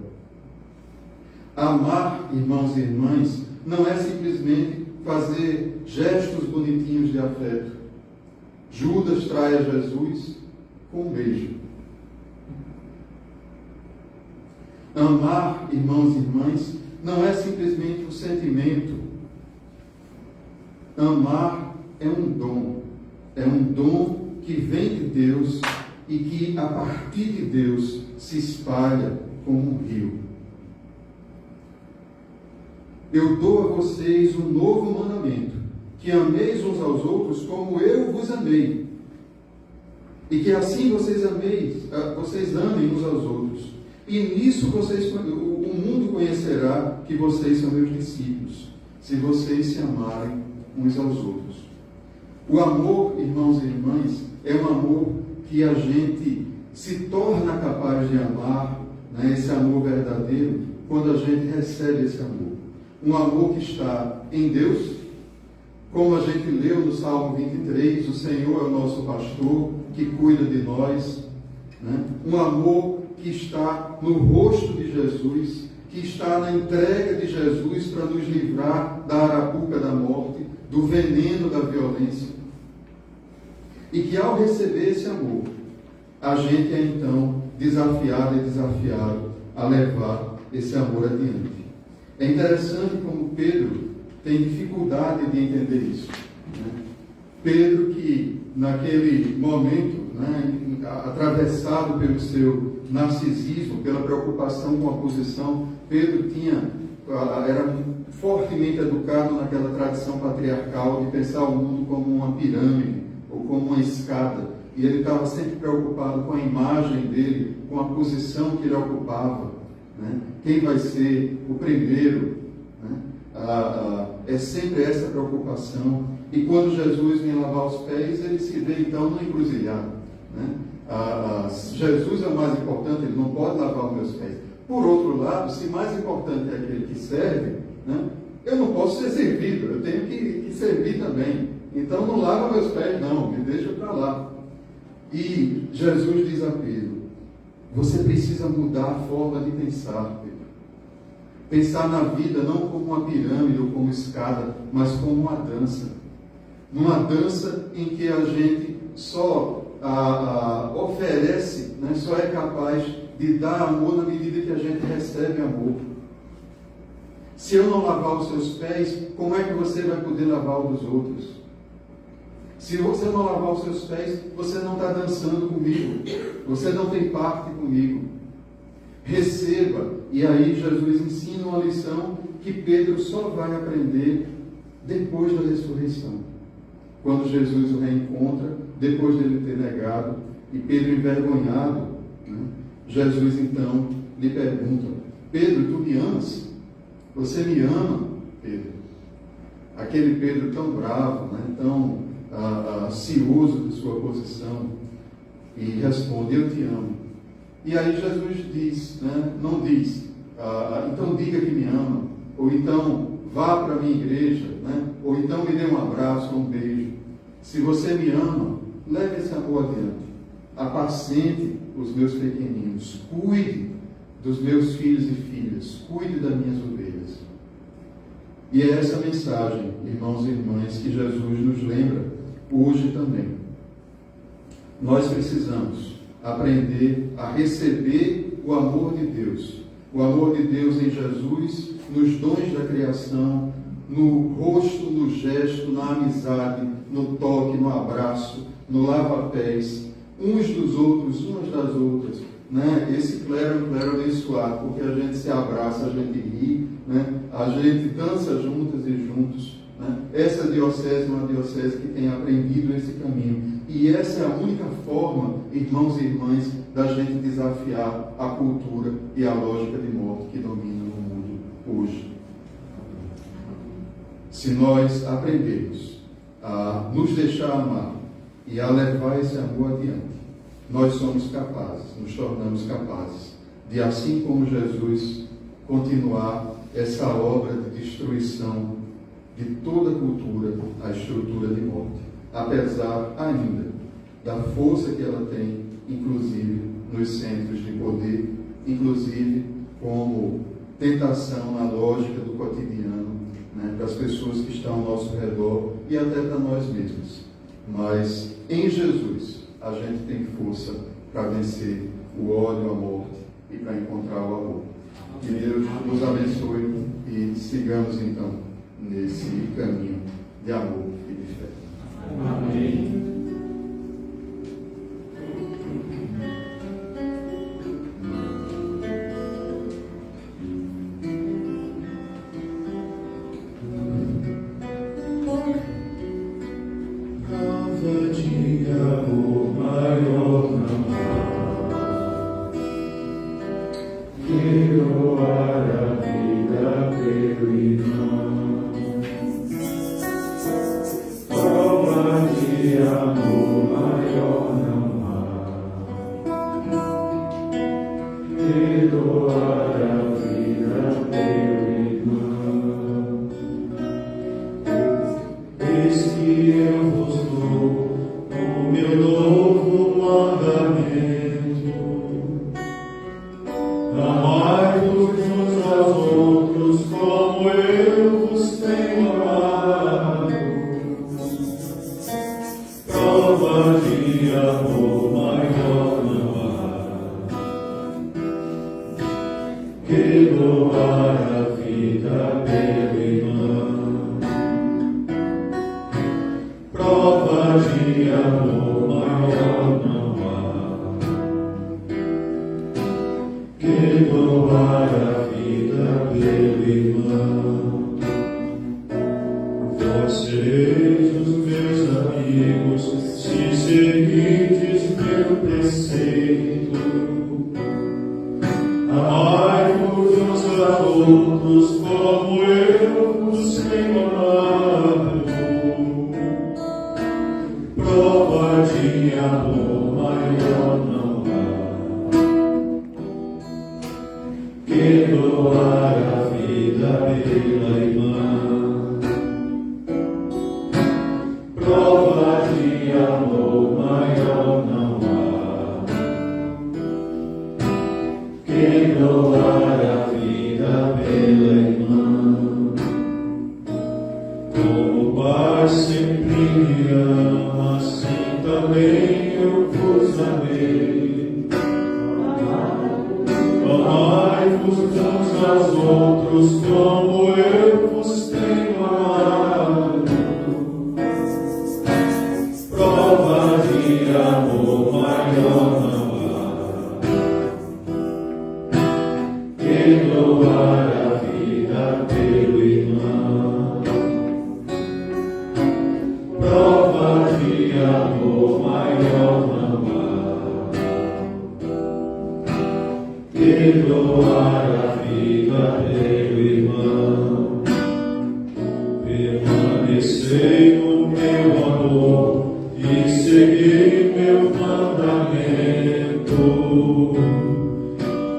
Amar, irmãos e irmãs, não é simplesmente fazer gestos bonitinhos de afeto. Judas trai a Jesus com um beijo. Amar, irmãos e irmãs, não é simplesmente um sentimento. Amar é um dom. É um dom que vem de Deus e que, a partir de Deus, se espalha como um rio.
eu dou a vocês um novo mandamento, que ameis uns aos outros como eu vos amei. E que assim vocês amem uns aos outros. E nisso o mundo conhecerá que vocês são meus discípulos, se vocês se amarem uns aos outros. O amor, irmãos e irmãs, é um amor que a gente se torna capaz de amar, né, esse amor verdadeiro, quando a gente recebe esse amor. Um amor que está em Deus, como a gente leu no Salmo 23, o Senhor é o nosso pastor, que cuida de nós. Né? Um amor que está no rosto de Jesus, que está na entrega de Jesus para nos livrar da arapuca da morte, do veneno da violência. E que ao receber esse amor, a gente é então desafiado e desafiado a levar esse amor adiante. É interessante como Pedro tem dificuldade de entender isso. Né? Pedro, que naquele momento, né, atravessado pelo seu narcisismo, pela preocupação com a posição, Pedro era fortemente educado naquela tradição patriarcal de pensar o mundo como uma pirâmide ou como uma escada. E ele estava sempre preocupado com a imagem dele, com a posição que ele ocupava. Né? Quem vai ser o primeiro? Né? É sempre essa preocupação. E quando Jesus vem lavar os pés, ele se vê então no encruzilhado. Né? Jesus é o mais importante, ele não pode lavar os meus pés. Por outro lado, se mais importante é aquele que serve, né? Eu não posso ser servido, eu tenho que servir também. Então não lava meus pés, não, me deixa para lá. E Jesus diz a Pedro: você precisa mudar a forma de pensar, Pedro. Pensar na vida não como uma pirâmide ou como escada, mas como uma dança. Numa dança em que a gente só oferece, né, só é capaz de dar amor na medida que a gente recebe amor. Se eu não lavar os seus pés, como é que você vai poder lavar os dos outros? Se você não lavar os seus pés, você não está dançando comigo. Você não tem parte comigo. Receba. E aí Jesus ensina uma lição que Pedro só vai aprender depois da ressurreição. Quando Jesus o reencontra, depois dele ter negado, e Pedro envergonhado, né? Jesus então lhe pergunta: Pedro, tu me amas? Você me ama, Pedro? Aquele Pedro tão bravo, né? Tão cioso de sua posição, e responde: eu te amo. E aí Jesus diz, né? Não diz, então diga que me ama, ou então vá para a minha igreja, né? Ou então me dê um abraço, um beijo. Se você me ama, leve esse amor adiante. Apacente os meus pequeninos, cuide dos meus filhos e filhas, cuide das minhas ovelhas. E é essa mensagem, irmãos e irmãs, que Jesus nos lembra hoje também. Nós precisamos aprender a receber o amor de Deus. O amor de Deus em Jesus, nos dons da criação, no rosto, no gesto, na amizade, no toque, no abraço, no lava-pés, uns dos outros, umas das outras. Né? Esse clero é um clero abençoado, porque a gente se abraça, a gente ri, né? A gente dança juntas e juntos. Né? Essa diocese é uma diocese que tem aprendido esse caminho. E essa é a única forma, irmãos e irmãs, da gente desafiar a cultura e a lógica de morte que domina no mundo hoje. Se nós aprendermos a nos deixar amar e a levar esse amor adiante, nós somos capazes, nos tornamos capazes de, assim como Jesus, continuar essa obra de destruição de toda a cultura, a estrutura de morte, apesar ainda da força que ela tem, inclusive nos centros de poder, inclusive como tentação na lógica do cotidiano, né, para as pessoas que estão ao nosso redor e até para nós mesmos. Mas em Jesus a gente tem força para vencer o ódio, a morte e para encontrar o amor. Que Deus nos abençoe e sigamos então nesse caminho de amor e de fé.
Amém.
eu vos dou o meu novo mandamento: amai-vos uns aos outros como eu vos tenho amado. Prova de amor maior não há que doar a vida pelo irmão. Prova de amor maior não há que doar a vida pelo irmão. Vós sereis os meus amigos se seguirdes meu preceito. Amai-vos uns a outros como eu vos tenho amado. Prova de amor maior não há que doar a vida pela irmã. Prova de amor maior não há que doar a vida pela irmã. Como o Pai sempre me ama, assim também eu vos amei. Amai-vos uns aos outros como eu vos tenho amado. Prova de amor maior não há que doar a vida pelo irmão. Prova de amor maior não há que doar a vida pelo irmão. Permanecei no meu amor e segui meu mandamento.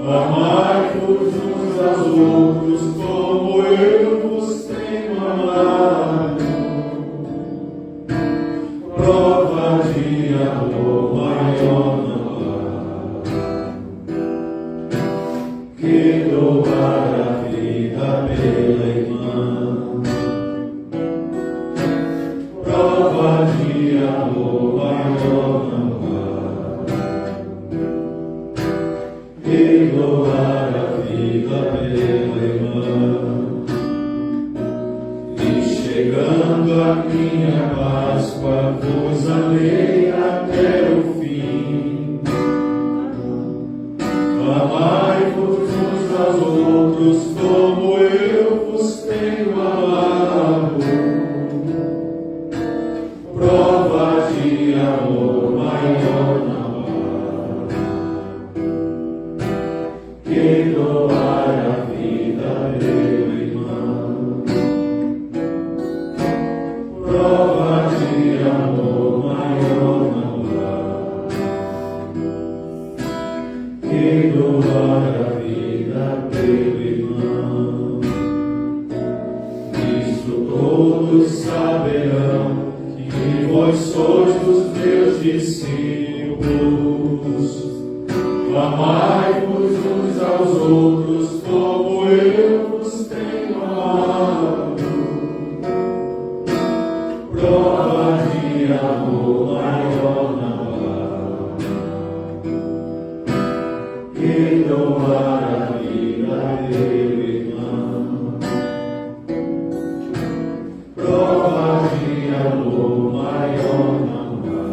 Amai-vos uns aos outros como eu vos tenho amado. Prova de amor maior não há que doar a vida pela irmã. Prova de amor maior não há que doar a vida pela irmã. E chegando a minha Páscoa, vos amei até o fim. Amai-vos uns aos outros como eu vos tenho amado. Prova de amor maior não há que doar a vida pelo irmão. Prova de amor maior não há que doar a vida pelo irmão. Isto todos saberão que vós sois os meus discípulos. Amai-vos uns aos outros como eu vos tenho amado. Prova de amor maior não há que doar a vida pelo irmão. Prova de amor maior não há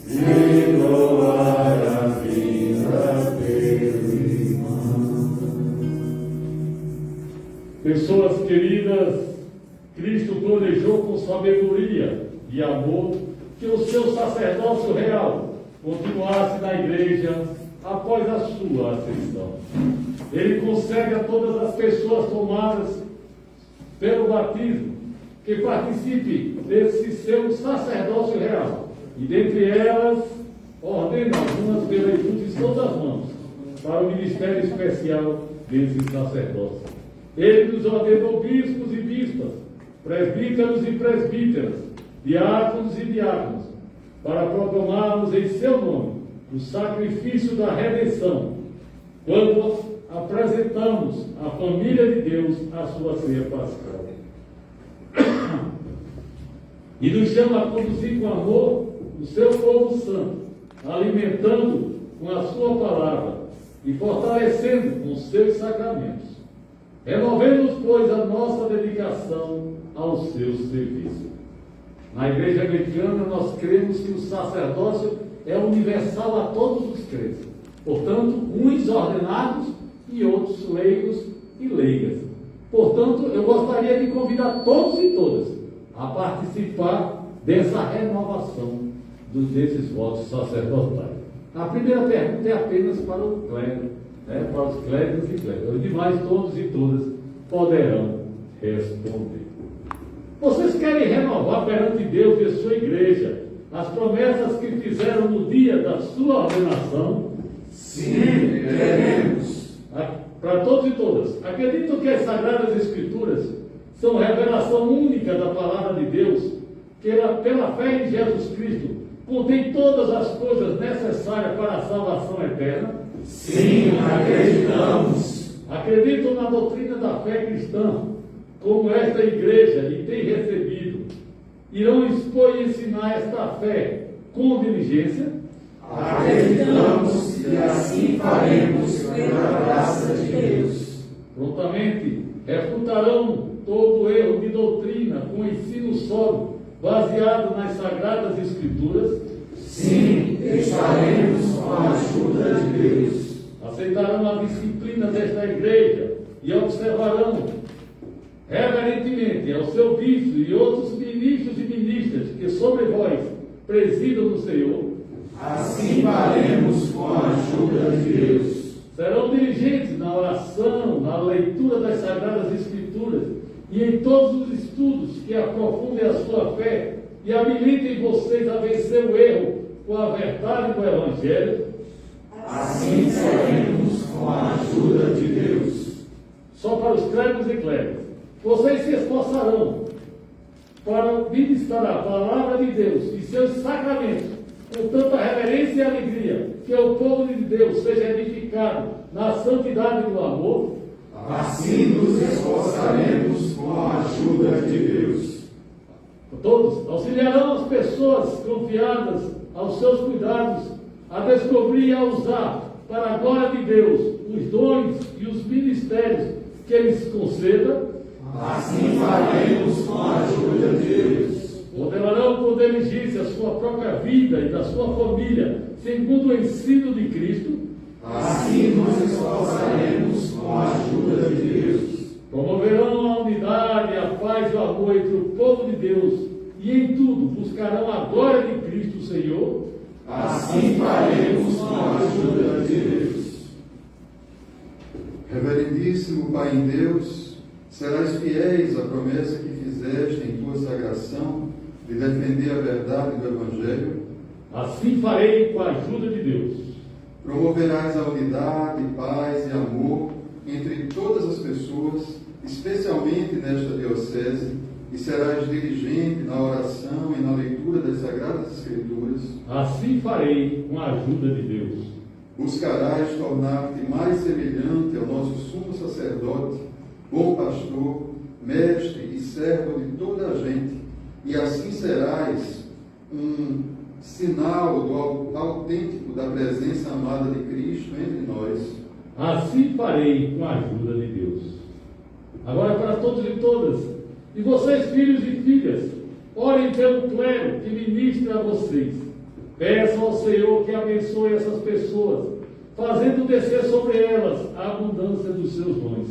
que doar a vida pelo irmão.
Pessoas queridas, Cristo planejou com sabedoria e amor que o seu sacerdócio real continuasse na igreja após a sua ascensão. Ele concede a todas as pessoas tomadas pelo batismo que participe desse seu sacerdócio real. E dentre elas, ordena algumas pela imposição das mãos para o ministério especial desse sacerdócio. Ele nos ordenou bispos e bispas presbíteros e presbíteras, diáconos e diáconas, para proclamarmos em seu nome o sacrifício da redenção, quando apresentamos à família de Deus a sua ceia pascal. E nos chama a conduzir com amor o seu povo santo, alimentando com a sua palavra e fortalecendo com os seus sacramentos. Renovemos, pois, a nossa dedicação ao seu serviço. Na Igreja Anglicana, nós cremos que o sacerdócio é universal a todos os crentes. Portanto, uns ordenados e outros leigos e leigas. Portanto, eu gostaria de convidar todos e todas a participar dessa renovação desses votos sacerdotais. A primeira pergunta é apenas para o clero, para os clérigos e clérigos. Os demais, todos e todas, poderão responder. Vocês querem renovar perante Deus e a sua igreja as promessas que fizeram no dia da sua ordenação?
Sim, queremos.
Para todos e todas, acreditam que as Sagradas Escrituras são revelação única da Palavra de Deus, que ela, pela fé em Jesus Cristo, contém todas as coisas necessárias para a salvação eterna?
Sim, acreditamos.
Acreditam na doutrina da fé cristã, como esta igreja lhe tem recebido? Irão expor e ensinar esta fé com diligência?
Acreditamos e assim faremos pela graça de Deus.
Prontamente refutarão todo erro de doutrina com ensino sólido, baseado nas Sagradas Escrituras?
Sim, estaremos com a ajuda de Deus.
Aceitarão a disciplina desta igreja e observarão reverentemente ao seu bispo e outros ministros e ministras que sobre vós presidam no Senhor?
Assim faremos com a ajuda de Deus.
Serão diligentes na oração, na leitura das Sagradas Escrituras e em todos os estudos que aprofundem a sua fé e habilitem vocês a vencer o erro com a verdade do Evangelho?
Assim seremos com a ajuda de Deus.
Só para os clérigos e clérigos. Vocês se esforçarão para ministrar a palavra de Deus e seus sacramentos com tanta reverência e alegria, que o povo de Deus seja edificado na santidade do amor?
Assim nos esforçaremos com a ajuda de Deus.
Todos auxiliarão as pessoas confiadas aos seus cuidados a descobrir e a usar para a glória de Deus os dons e os ministérios que Ele se conceda?
Assim faremos com a ajuda de Deus.
Modelarão com diligência a sua própria vida e da sua família, segundo o ensino de Cristo?
Assim nos esforçaremos com a ajuda de Deus.
Promoverão a unidade, a paz e o amor entre o povo de Deus e em tudo buscarão a glória de Cristo, Senhor?
Assim faremos com a ajuda de Deus.
Reverendíssimo Pai em Deus, serás fiéis à promessa que fizeste em tua sagração de defender a verdade do Evangelho?
Assim farei com a ajuda de Deus.
Promoverás a unidade, paz e amor entre todas as pessoas, especialmente nesta diocese, e serás diligente na oração e na leitura das Sagradas Escrituras?
Assim farei com a ajuda de Deus.
Buscarás tornar-te mais semelhante ao nosso sumo sacerdote, bom pastor, mestre e servo de toda a gente, e assim serás um sinal do autêntico da presença amada de Cristo entre nós.
Assim farei com a ajuda de Deus. Agora para todos e todas, e vocês filhos e filhas, orem pelo clero que ministra a vocês. Peçam ao Senhor que abençoe essas pessoas, fazendo descer sobre elas a abundância dos seus dons.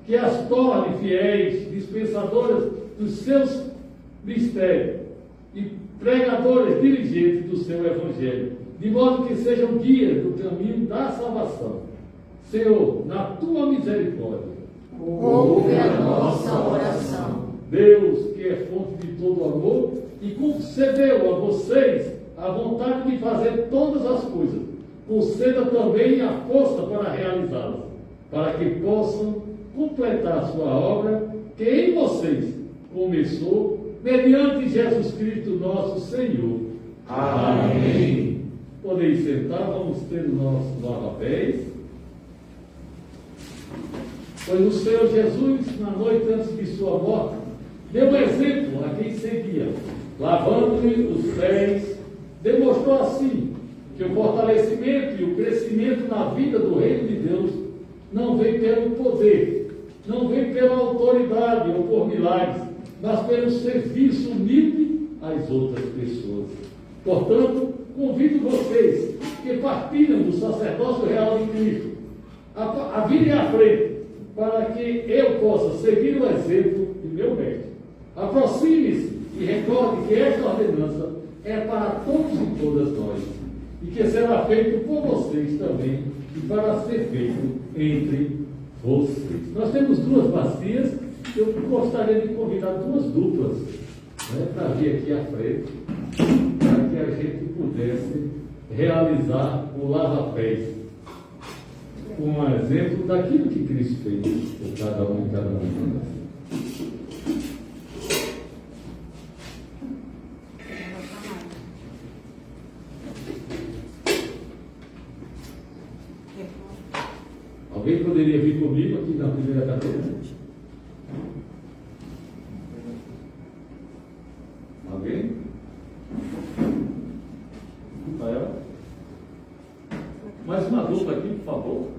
Que as torne fiéis, dispensadoras dos seus mistérios e pregadores diligentes do seu Evangelho, de modo que sejam guias do caminho da salvação. Senhor, na tua misericórdia,
ouve a nossa oração.
Deus, que é fonte de todo amor, e concedeu a vocês a vontade de fazer todas as coisas, conceda também a força para realizá-las, para que possam completar a sua obra, que em vocês começou, mediante Jesus Cristo nosso Senhor. Amém. Podeis sentar, vamos ter o nosso lava-pés. Pois o Senhor Jesus, na noite antes de sua morte, deu exemplo a quem seguia, lavando-lhe os pés, demonstrou assim que o fortalecimento e o crescimento na vida do reino de Deus não vem pelo poder, não vem pela autoridade ou por milagres, mas pelo serviço humilde às outras pessoas. Portanto, convido vocês que partilham do sacerdócio real de Cristo a virem à frente, para que eu possa seguir o exemplo de meu mestre. Aproxime-se e recorde que esta ordenança é para todos e todas nós, e que será feito por vocês também, e para ser feito entre vocês. Nós temos duas bacias, eu gostaria de convidar duas duplas, para vir aqui à frente, para que a gente pudesse realizar o lava-pés, um exemplo daquilo que Cristo fez por cada um e cada uma. Alguém poderia vir comigo aqui na primeira cadeira? Alguém? Rafael? Mais uma dupla aqui, por favor.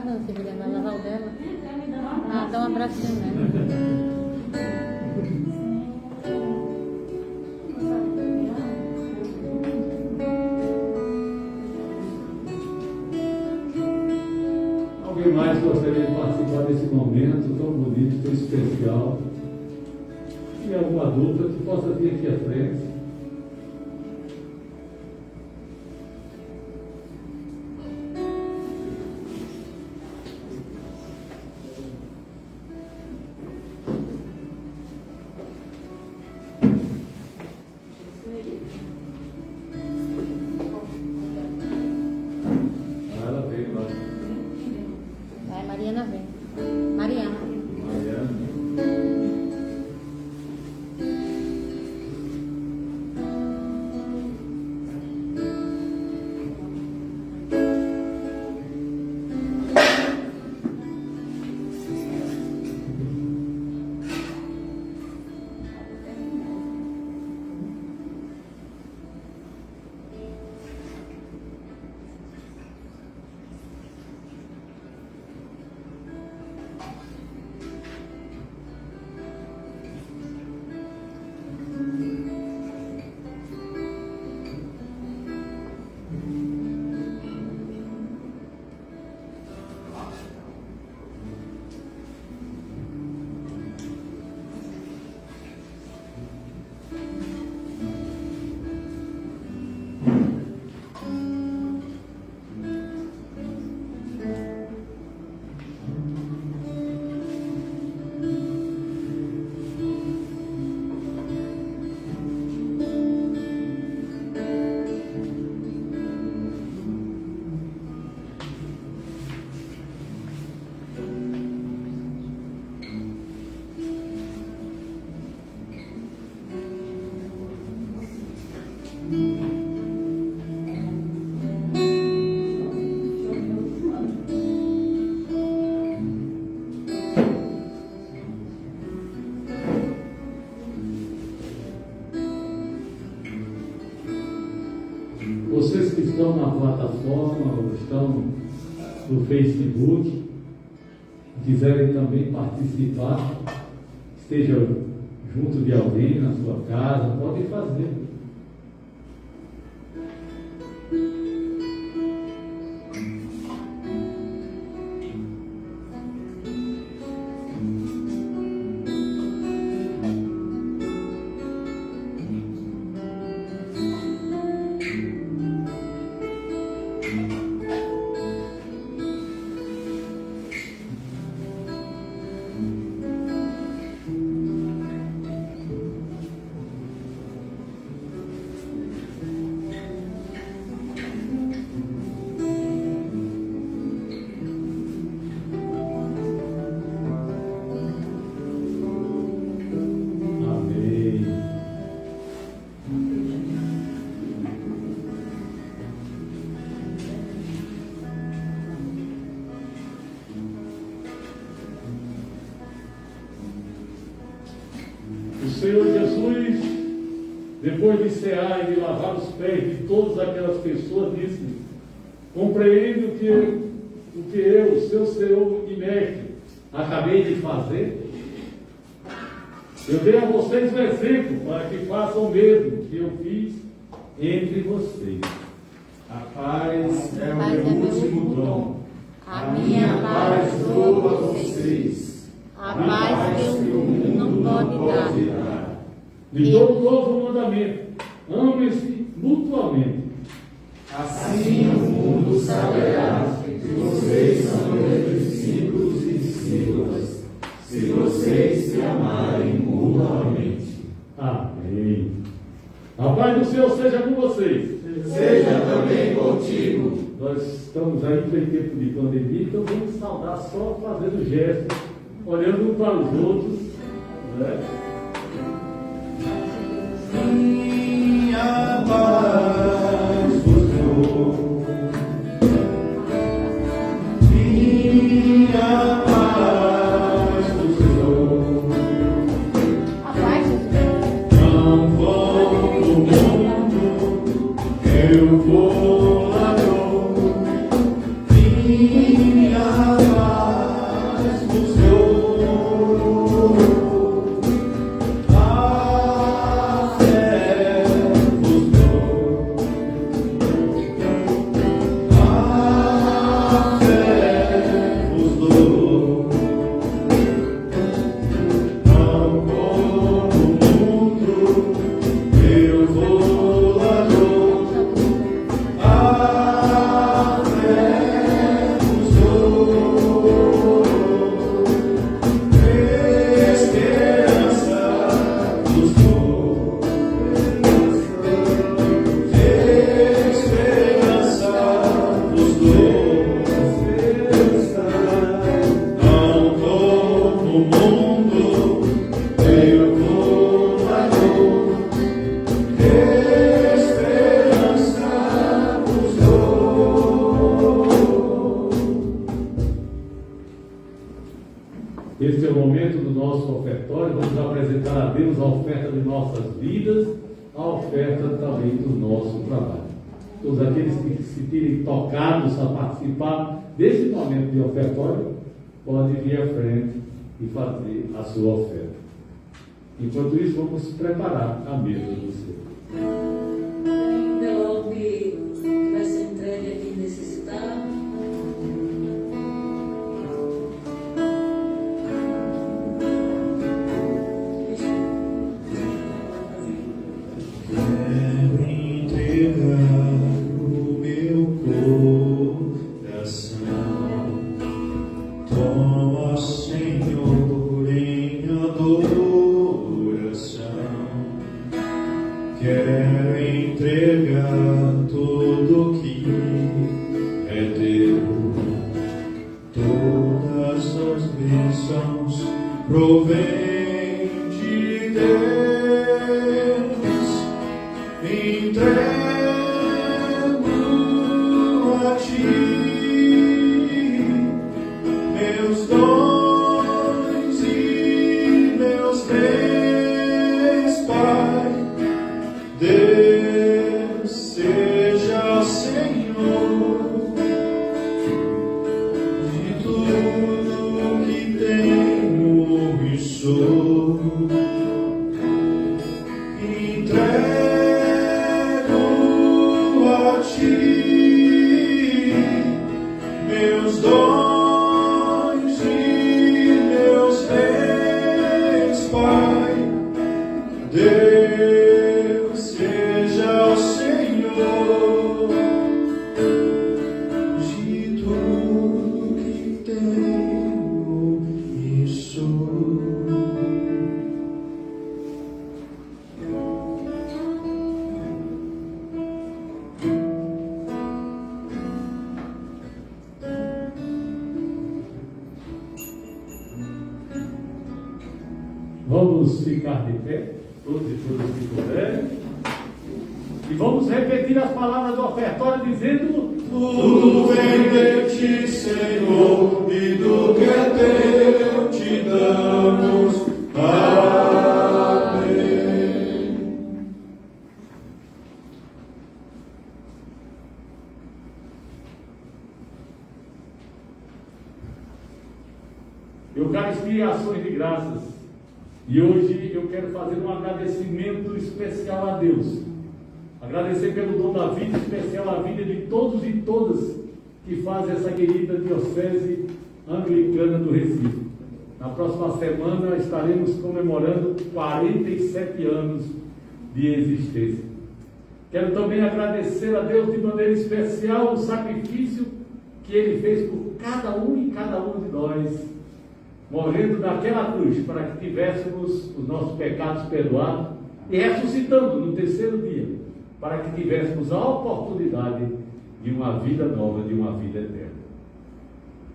dona Severina, vai lavar o dela. Ah, dá um abracinho nela.
Alguém mais gostaria de participar desse momento tão bonito, tão especial? E algum adulto que possa vir aqui à frente? Ela veio lá.
Vai, Mariana vem. Mariana.
Mariana. Vocês que estão na plataforma ou estão no Facebook, quiserem também participar, esteja junto de alguém na sua casa, podem fazer. O Senhor Jesus, depois de cear e de lavar os pés de todas aquelas pessoas, disse: compreende o que eu, seu Senhor e Mestre, acabei de fazer? Eu dei a vocês um exemplo para que façam o mesmo que eu fiz entre vocês.
A paz é o meu último dom.
A minha paz dou a vocês. A paz que o mundo não pode dar.
Lhes dou um novo mandamento: amem-se mutuamente.
Assim o mundo saberá que vocês são meus discípulos e discípulas, se vocês se amarem mutuamente.
Amém. A paz do Senhor seja com vocês.
Seja também contigo.
Nós estamos aí em tempo de pandemia, então vamos saudar só fazendo gestos, olhando um para os outros, né?
Minha paz vos dou, minha paz vos dou. Não vou no mundo, eu vou lá dou. Minha
momento do nosso ofertório, vamos apresentar a Deus a oferta de nossas vidas, a oferta também do nosso trabalho. Todos aqueles que se sentirem tocados a participar desse momento de ofertório, podem vir à frente e fazer a sua oferta. Enquanto isso, vamos preparar a mesa do Senhor.
Envelope que vai ser entregue a quem necessitar.
Quero entregar o meu coração. Toma, Senhor, em adoração. Quero entregar tudo que é teu. Todas as bênçãos provém de Deus. Entrego a ti meus dons e meus bens, Pai. Deus seja o Senhor de tudo que tenho e sou. Meus dons e meus bens, Pai. Deus seja o Senhor de tudo que tenho e sou.
Vamos ficar de pé, todos e todas que puderem, e vamos repetir as palavras do ofertório dizendo:
Tudo vem de ti, Senhor, e do que é teu te damos. Amém.
Eucaristia e ações de graças. E hoje eu quero fazer um agradecimento especial a Deus. Agradecer pelo dom da vida, especial a vida de todos e todas que fazem essa querida Diocese Anglicana do Recife. Na próxima semana estaremos comemorando 47 anos de existência. Quero também agradecer a Deus de maneira especial o sacrifício que Ele fez por cada um e cada uma de nós, morrendo naquela cruz para que tivéssemos os nossos pecados perdoados e ressuscitando no terceiro dia para que tivéssemos a oportunidade de uma vida nova, de uma vida eterna.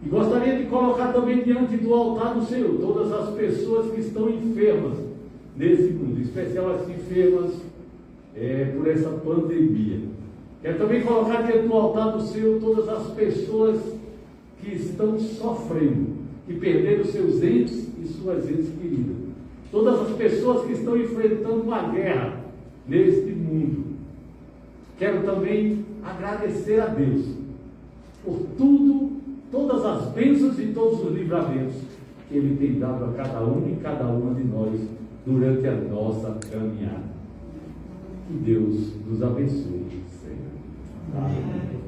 E gostaria de colocar também diante do altar do Senhor todas as pessoas que estão enfermas nesse mundo, em especial as enfermas por essa pandemia. Quero também colocar diante do altar do Senhor todas as pessoas que estão sofrendo, que perderam seus entes e suas entes queridas. Todas as pessoas que estão enfrentando uma guerra neste mundo. Quero também agradecer a Deus por tudo, todas as bênçãos e todos os livramentos que Ele tem dado a cada um e cada uma de nós durante a nossa caminhada. Que Deus nos abençoe, Senhor. Amém.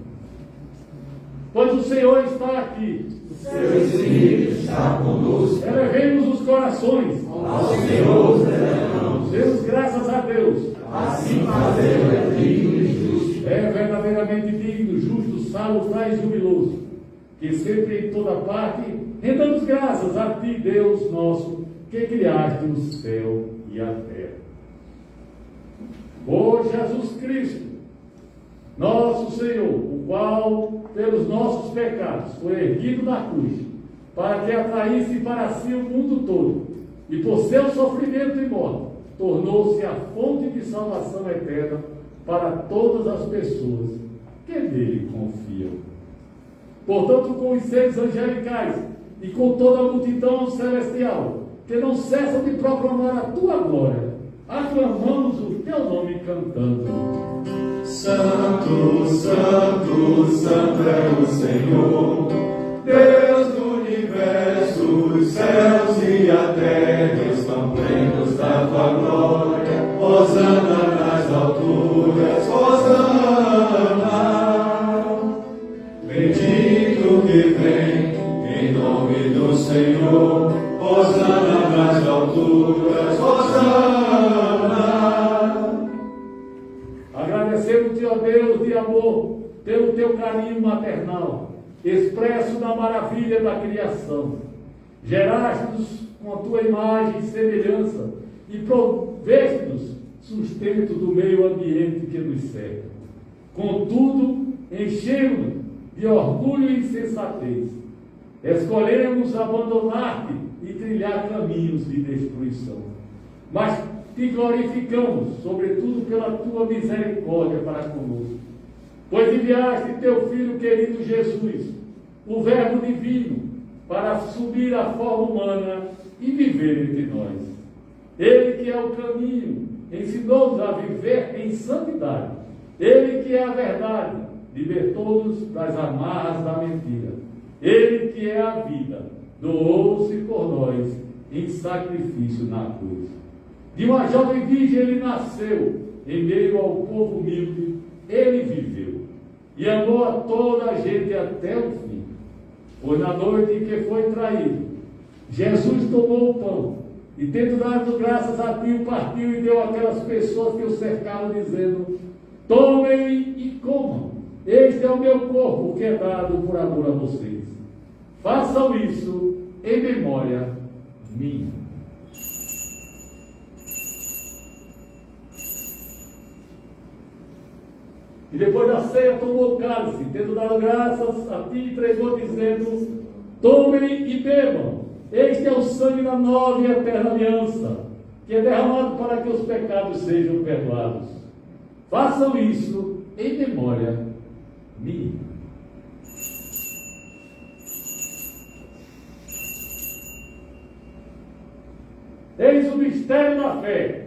Pois o Senhor está aqui.
Seu Espírito está conosco.
Elevemos os corações
Ao Senhor os elevamos.
Demos graças a Deus.
Assim fazê-lo é digno e justo.
É verdadeiramente digno, justo, salutar e jubiloso, que sempre em toda parte rendamos graças a Ti, Deus nosso, que criaste o céu e a terra. Por Jesus Cristo, nosso Senhor, o qual, pelos nossos pecados, foi erguido na cruz, para que atraísse para si o mundo todo, e por seu sofrimento e morte, tornou-se a fonte de salvação eterna para todas as pessoas que nele confiam. Portanto, com os seres angelicais e com toda a multidão celestial, que não cessam de proclamar a tua glória, aclamamos o teu nome cantando.
Santo, Santo, Santo é o Senhor, Deus do universo, os céus e a terra estão plenos da tua glória. Hosana nas alturas, Hosana. Bendito que vem em nome do Senhor, Hosana nas alturas, Hosana.
Agradecemos-te, ó Deus de amor, pelo teu carinho maternal, expresso na maravilha da criação. Geraste-nos com a tua imagem e semelhança e proveste-nos sustento do meio ambiente que nos cerca. Contudo, enchemos-nos de orgulho e insensatez. Escolhemos abandonar-te e trilhar caminhos de destruição. Mas te glorificamos, sobretudo pela tua misericórdia para conosco. Pois enviaste teu Filho querido Jesus, o Verbo divino, para assumir a forma humana e viver entre nós. Ele que é o caminho, ensinou-nos a viver em santidade. Ele que é a verdade, libertou-nos das amarras da mentira. Ele que é a vida, doou-se por nós em sacrifício na cruz. De uma jovem virgem ele nasceu, em meio ao povo humilde, ele viveu e amou a toda a gente até o fim. Pois na noite em que foi traído, Jesus tomou o pão e, tendo dado graças a ti, o partiu e deu àquelas pessoas que o cercaram, dizendo: tomem e comam, este é o meu corpo que é dado por amor a vocês. Façam isso em memória minha. E depois da ceia tomou o cálice, tendo dado graças a ti, entregou, dizendo: tomem e bebam, este é o sangue da nova e eterna aliança, que é derramado para que os pecados sejam perdoados. Façam isso em memória minha. Eis o mistério da fé.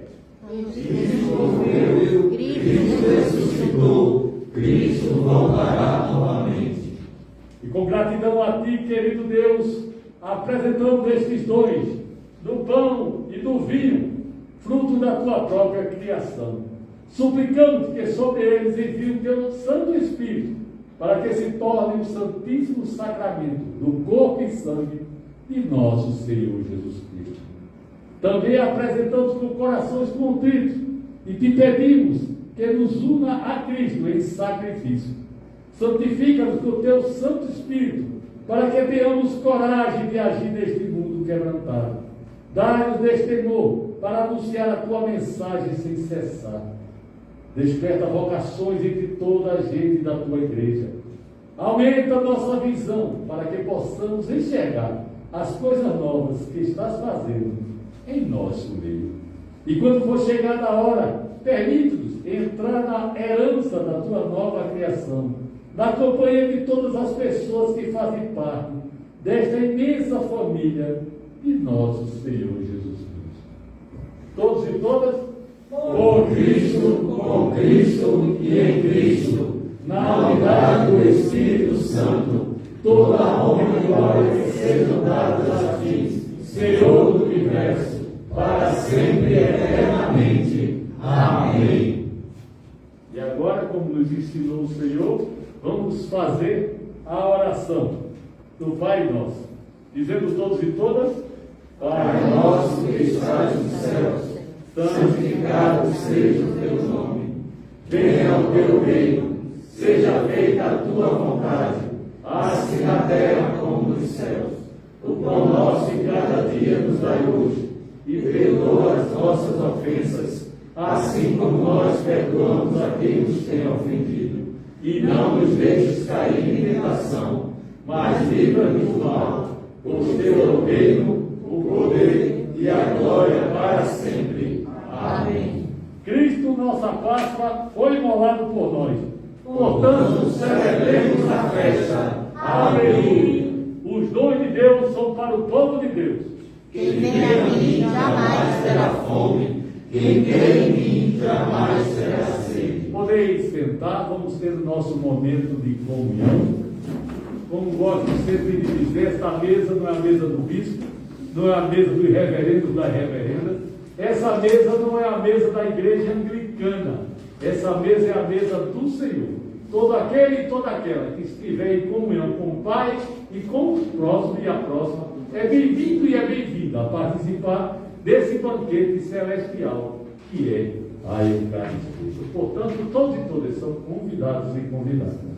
Cristo ressuscitou, Cristo voltará novamente.
E com gratidão a ti, querido Deus, apresentamos estes dois, do pão e do vinho, fruto da tua própria criação. Suplicamos que sobre eles envie o teu Santo Espírito, para que se torne o santíssimo sacramento do corpo e sangue de nosso Senhor Jesus Cristo. Também apresentamos com corações contritos e te pedimos que nos una a Cristo em sacrifício. Santifica-nos com o teu Santo Espírito, para que tenhamos coragem de agir neste mundo quebrantado. Dá-nos destemor para anunciar a tua mensagem sem cessar. Desperta vocações entre toda a gente da tua igreja. Aumenta a nossa visão para que possamos enxergar as coisas novas que estás fazendo em nosso meio. E quando for chegada a hora, permite-nos entrar na herança da tua nova criação, na companhia de todas as pessoas que fazem parte desta imensa família de nosso Senhor Jesus Cristo. Todos e todas,
Por Cristo, com Cristo e em Cristo, na unidade do Espírito Santo, toda a honra e glória sejam dadas a ti, Senhor do universo, para sempre e eternamente. Amém.
E agora, como nos ensinou o Senhor, vamos fazer a oração do Pai Nosso, dizendo todos e todas:
Pai nosso que estás nos céus, santificado seja o teu nome. Venha o teu reino, seja feita a tua vontade, assim na terra como nos céus. O pão nosso de cada dia nos dai hoje, e perdoa as nossas ofensas, assim como nós perdoamos a quem nos tem ofendido. E não nos deixes cair em tentação, mas livra-nos do mal, pois teu é o reino, o poder e a glória para sempre. Amém.
Cristo, nossa Páscoa, foi imolado por nós. Portanto,
Celebremos a festa. Aleluia.
os dons de Deus são para o povo de Deus.
Quem vem a mim jamais terá fome, quem crê em mim jamais terá sede.
Podeis sentar, vamos ter o nosso momento de comunhão. Como gosto sempre de dizer, esta mesa não é a mesa do bispo, não é a mesa do reverendo, da reverenda. Essa mesa não é a mesa da igreja anglicana. Essa mesa é a mesa do Senhor. Todo aquele e toda aquela que estiver em comunhão com o Pai e com o próximo e a próxima, é bem-vindo e é bem-vinda a participar desse banquete celestial que é a Eucaristia. Portanto, todos e todas são convidados e convidadas.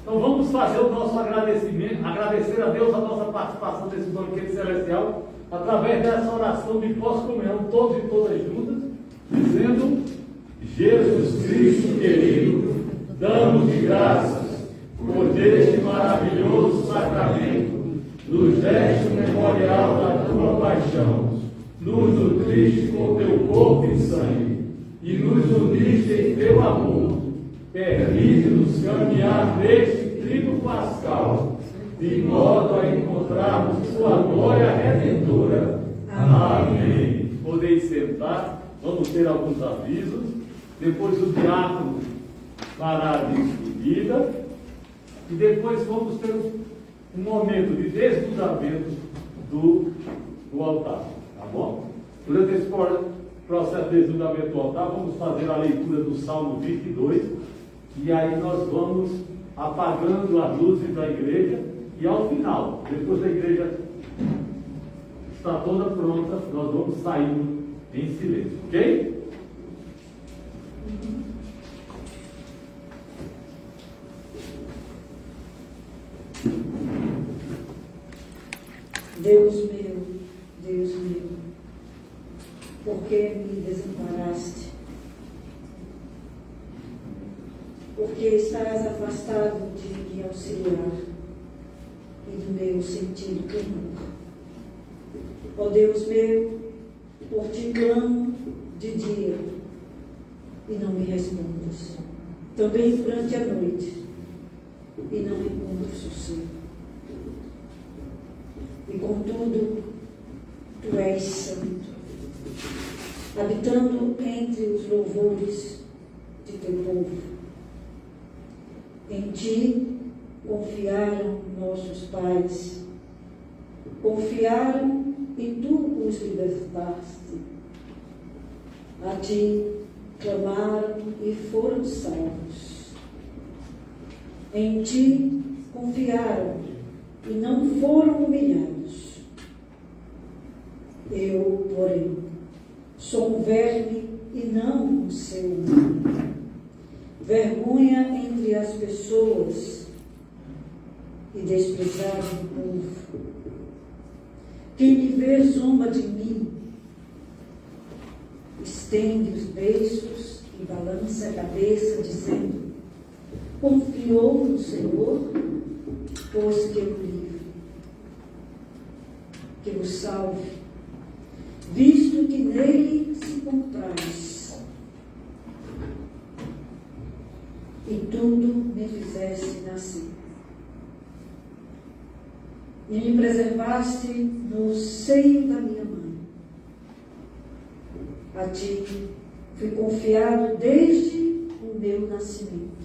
Então vamos fazer o nosso agradecimento, agradecer a Deus a nossa participação nesse banquete celestial, através dessa oração de pós-comunhão, todos e todas juntas, dizendo: Jesus Cristo querido, damos de graças por este maravilhoso sacramento, nos deste memorial da tua paixão, nos nutriste com teu corpo e sangue, e nos uniste em teu amor. Permite-nos caminhar neste trigo pascal, de modo a encontrarmos tua glória redentora. Amém. Podeis sentar, vamos ter alguns avisos. Depois o diácono fará a despedida. E depois vamos ter um momento de desnudamento do altar. Tá bom? Durante esse processo de desnudamento do altar, vamos fazer a leitura do Salmo 22. E aí nós vamos apagando as luzes da igreja. E ao final, depois da igreja está toda pronta, nós vamos saindo em silêncio, ok?
Deus meu, por que me desamparaste? Porque estás afastado de me auxiliar e do meu sentido clamor. Ó Deus meu, por ti clamo de dia e não me respondes. Também durante a noite e não encontro sossego. E contudo, tu és santo, habitando entre os louvores de teu povo. Em ti confiaram nossos pais, confiaram e tu os libertaste. A ti clamaram e foram salvos. Em ti confiaram e não foram humilhados. Eu, porém, sou um verme e não um ser humano. Vergonha entre as pessoas e desprezado do povo. Quem me vê zomba de mim, estende os beiços e balança a cabeça, dizendo: confiou no Senhor, pois que o livre, que o salve, visto que nele se compraz. E tudo me fizeste nascer. E me preservaste no seio da minha mãe. A ti fui confiado desde o meu nascimento,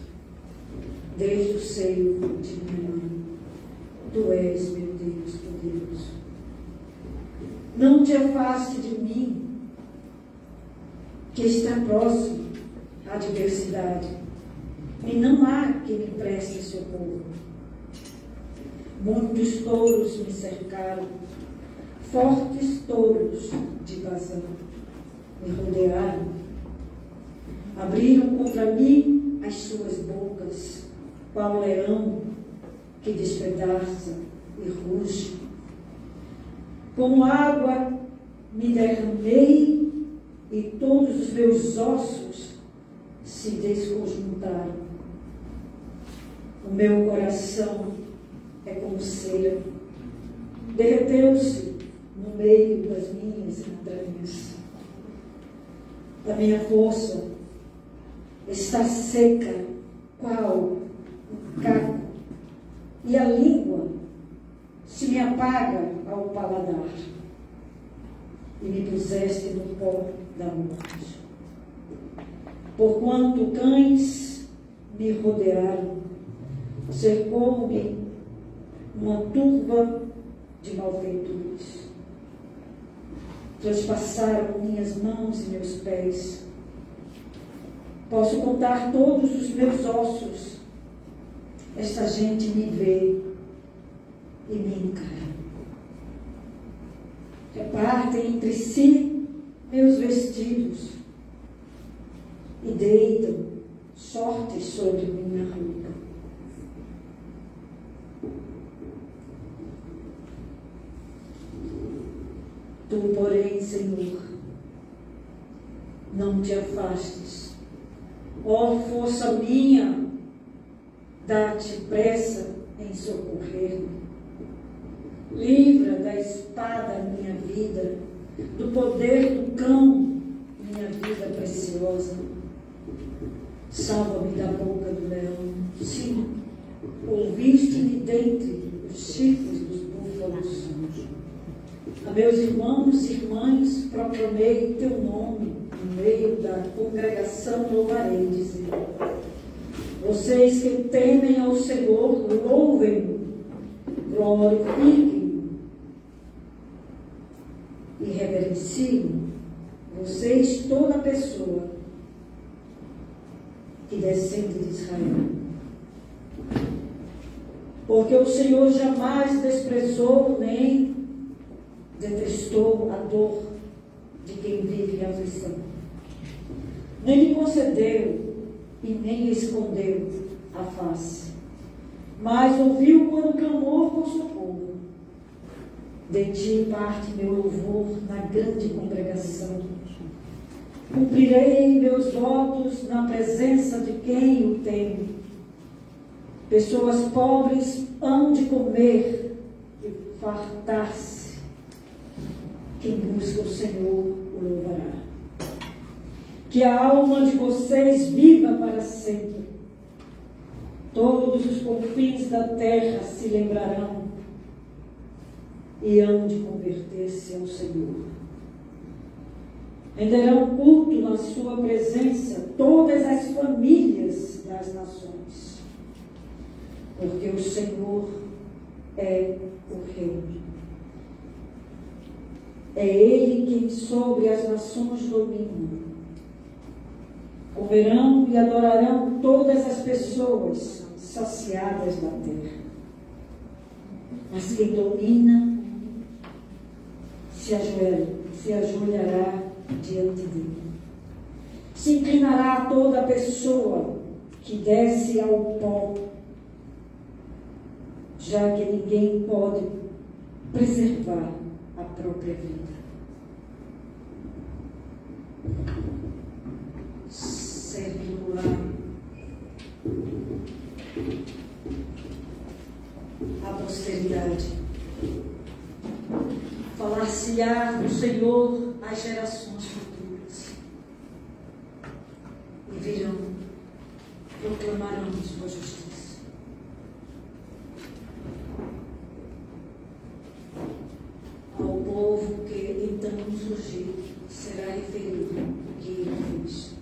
desde o seio de minha mãe. Tu és, meu Deus poderoso. Não te afaste de mim, que está próximo à adversidade, e não há que me preste socorro. Muitos touros me cercaram, fortes touros de Bazã me rodearam. Abriram contra mim as suas bocas, qual leão que despedaça e ruge. Como água me derramei e todos os meus ossos se desconjuntaram. O meu coração é como cera, derreteu-se no meio das minhas entranhas. A minha força está seca, qual um caco, e a língua se me apaga ao paladar, e me puseste no pó da morte. Porquanto cães me rodearam, cercou-me uma turba de malfeitores. Transpassaram minhas mãos e meus pés. Posso contar todos os meus ossos. Esta gente me vê e me encara. Repartem entre si meus vestidos e deitam sortes sobre minha roupa. Tu, porém, Senhor, não te afastes. Ó força minha dá-te pressa em socorrer-me. Livra da espada minha vida, do poder do cão minha vida preciosa. Salva-me da boca do leão. Sim, ouviste-me dentre os chifres dos búfalos. A meus irmãos e irmãs proclamei teu nome, no meio da congregação louvarei, dizendo: vocês que temem ao Senhor, louvem-no, glorifiquem-no e reverenciem-no, vocês, toda pessoa que descende de Israel. Porque o Senhor jamais desprezou nem detestou a dor de quem vive em aflição. Nem lhe concedeu e nem lhe escondeu a face, mas ouviu quando clamou por socorro. De ti parte meu louvor na grande congregação. Cumprirei meus votos na presença de quem o teme. Pessoas pobres hão de comer e fartar-se. Quem busca o Senhor o louvará. Que a alma de vocês viva para sempre. Todos os confins da terra se lembrarão e hão de converter-se ao Senhor. Renderão culto na sua presença todas as famílias das nações, porque o Senhor é o Rei. É Ele quem sobre as nações domina. Comerão e adorarão todas as pessoas saciadas da terra. Mas quem domina se ajoelhará diante dele. Se inclinará toda pessoa que desce ao pó, já que ninguém pode preservar a própria vida. Serve-lo-á a posteridade. Falar-se-á do Senhor às gerações futuras. E virão, proclamarão sua justiça. Ao povo que então surgir, será referido o que ele fez.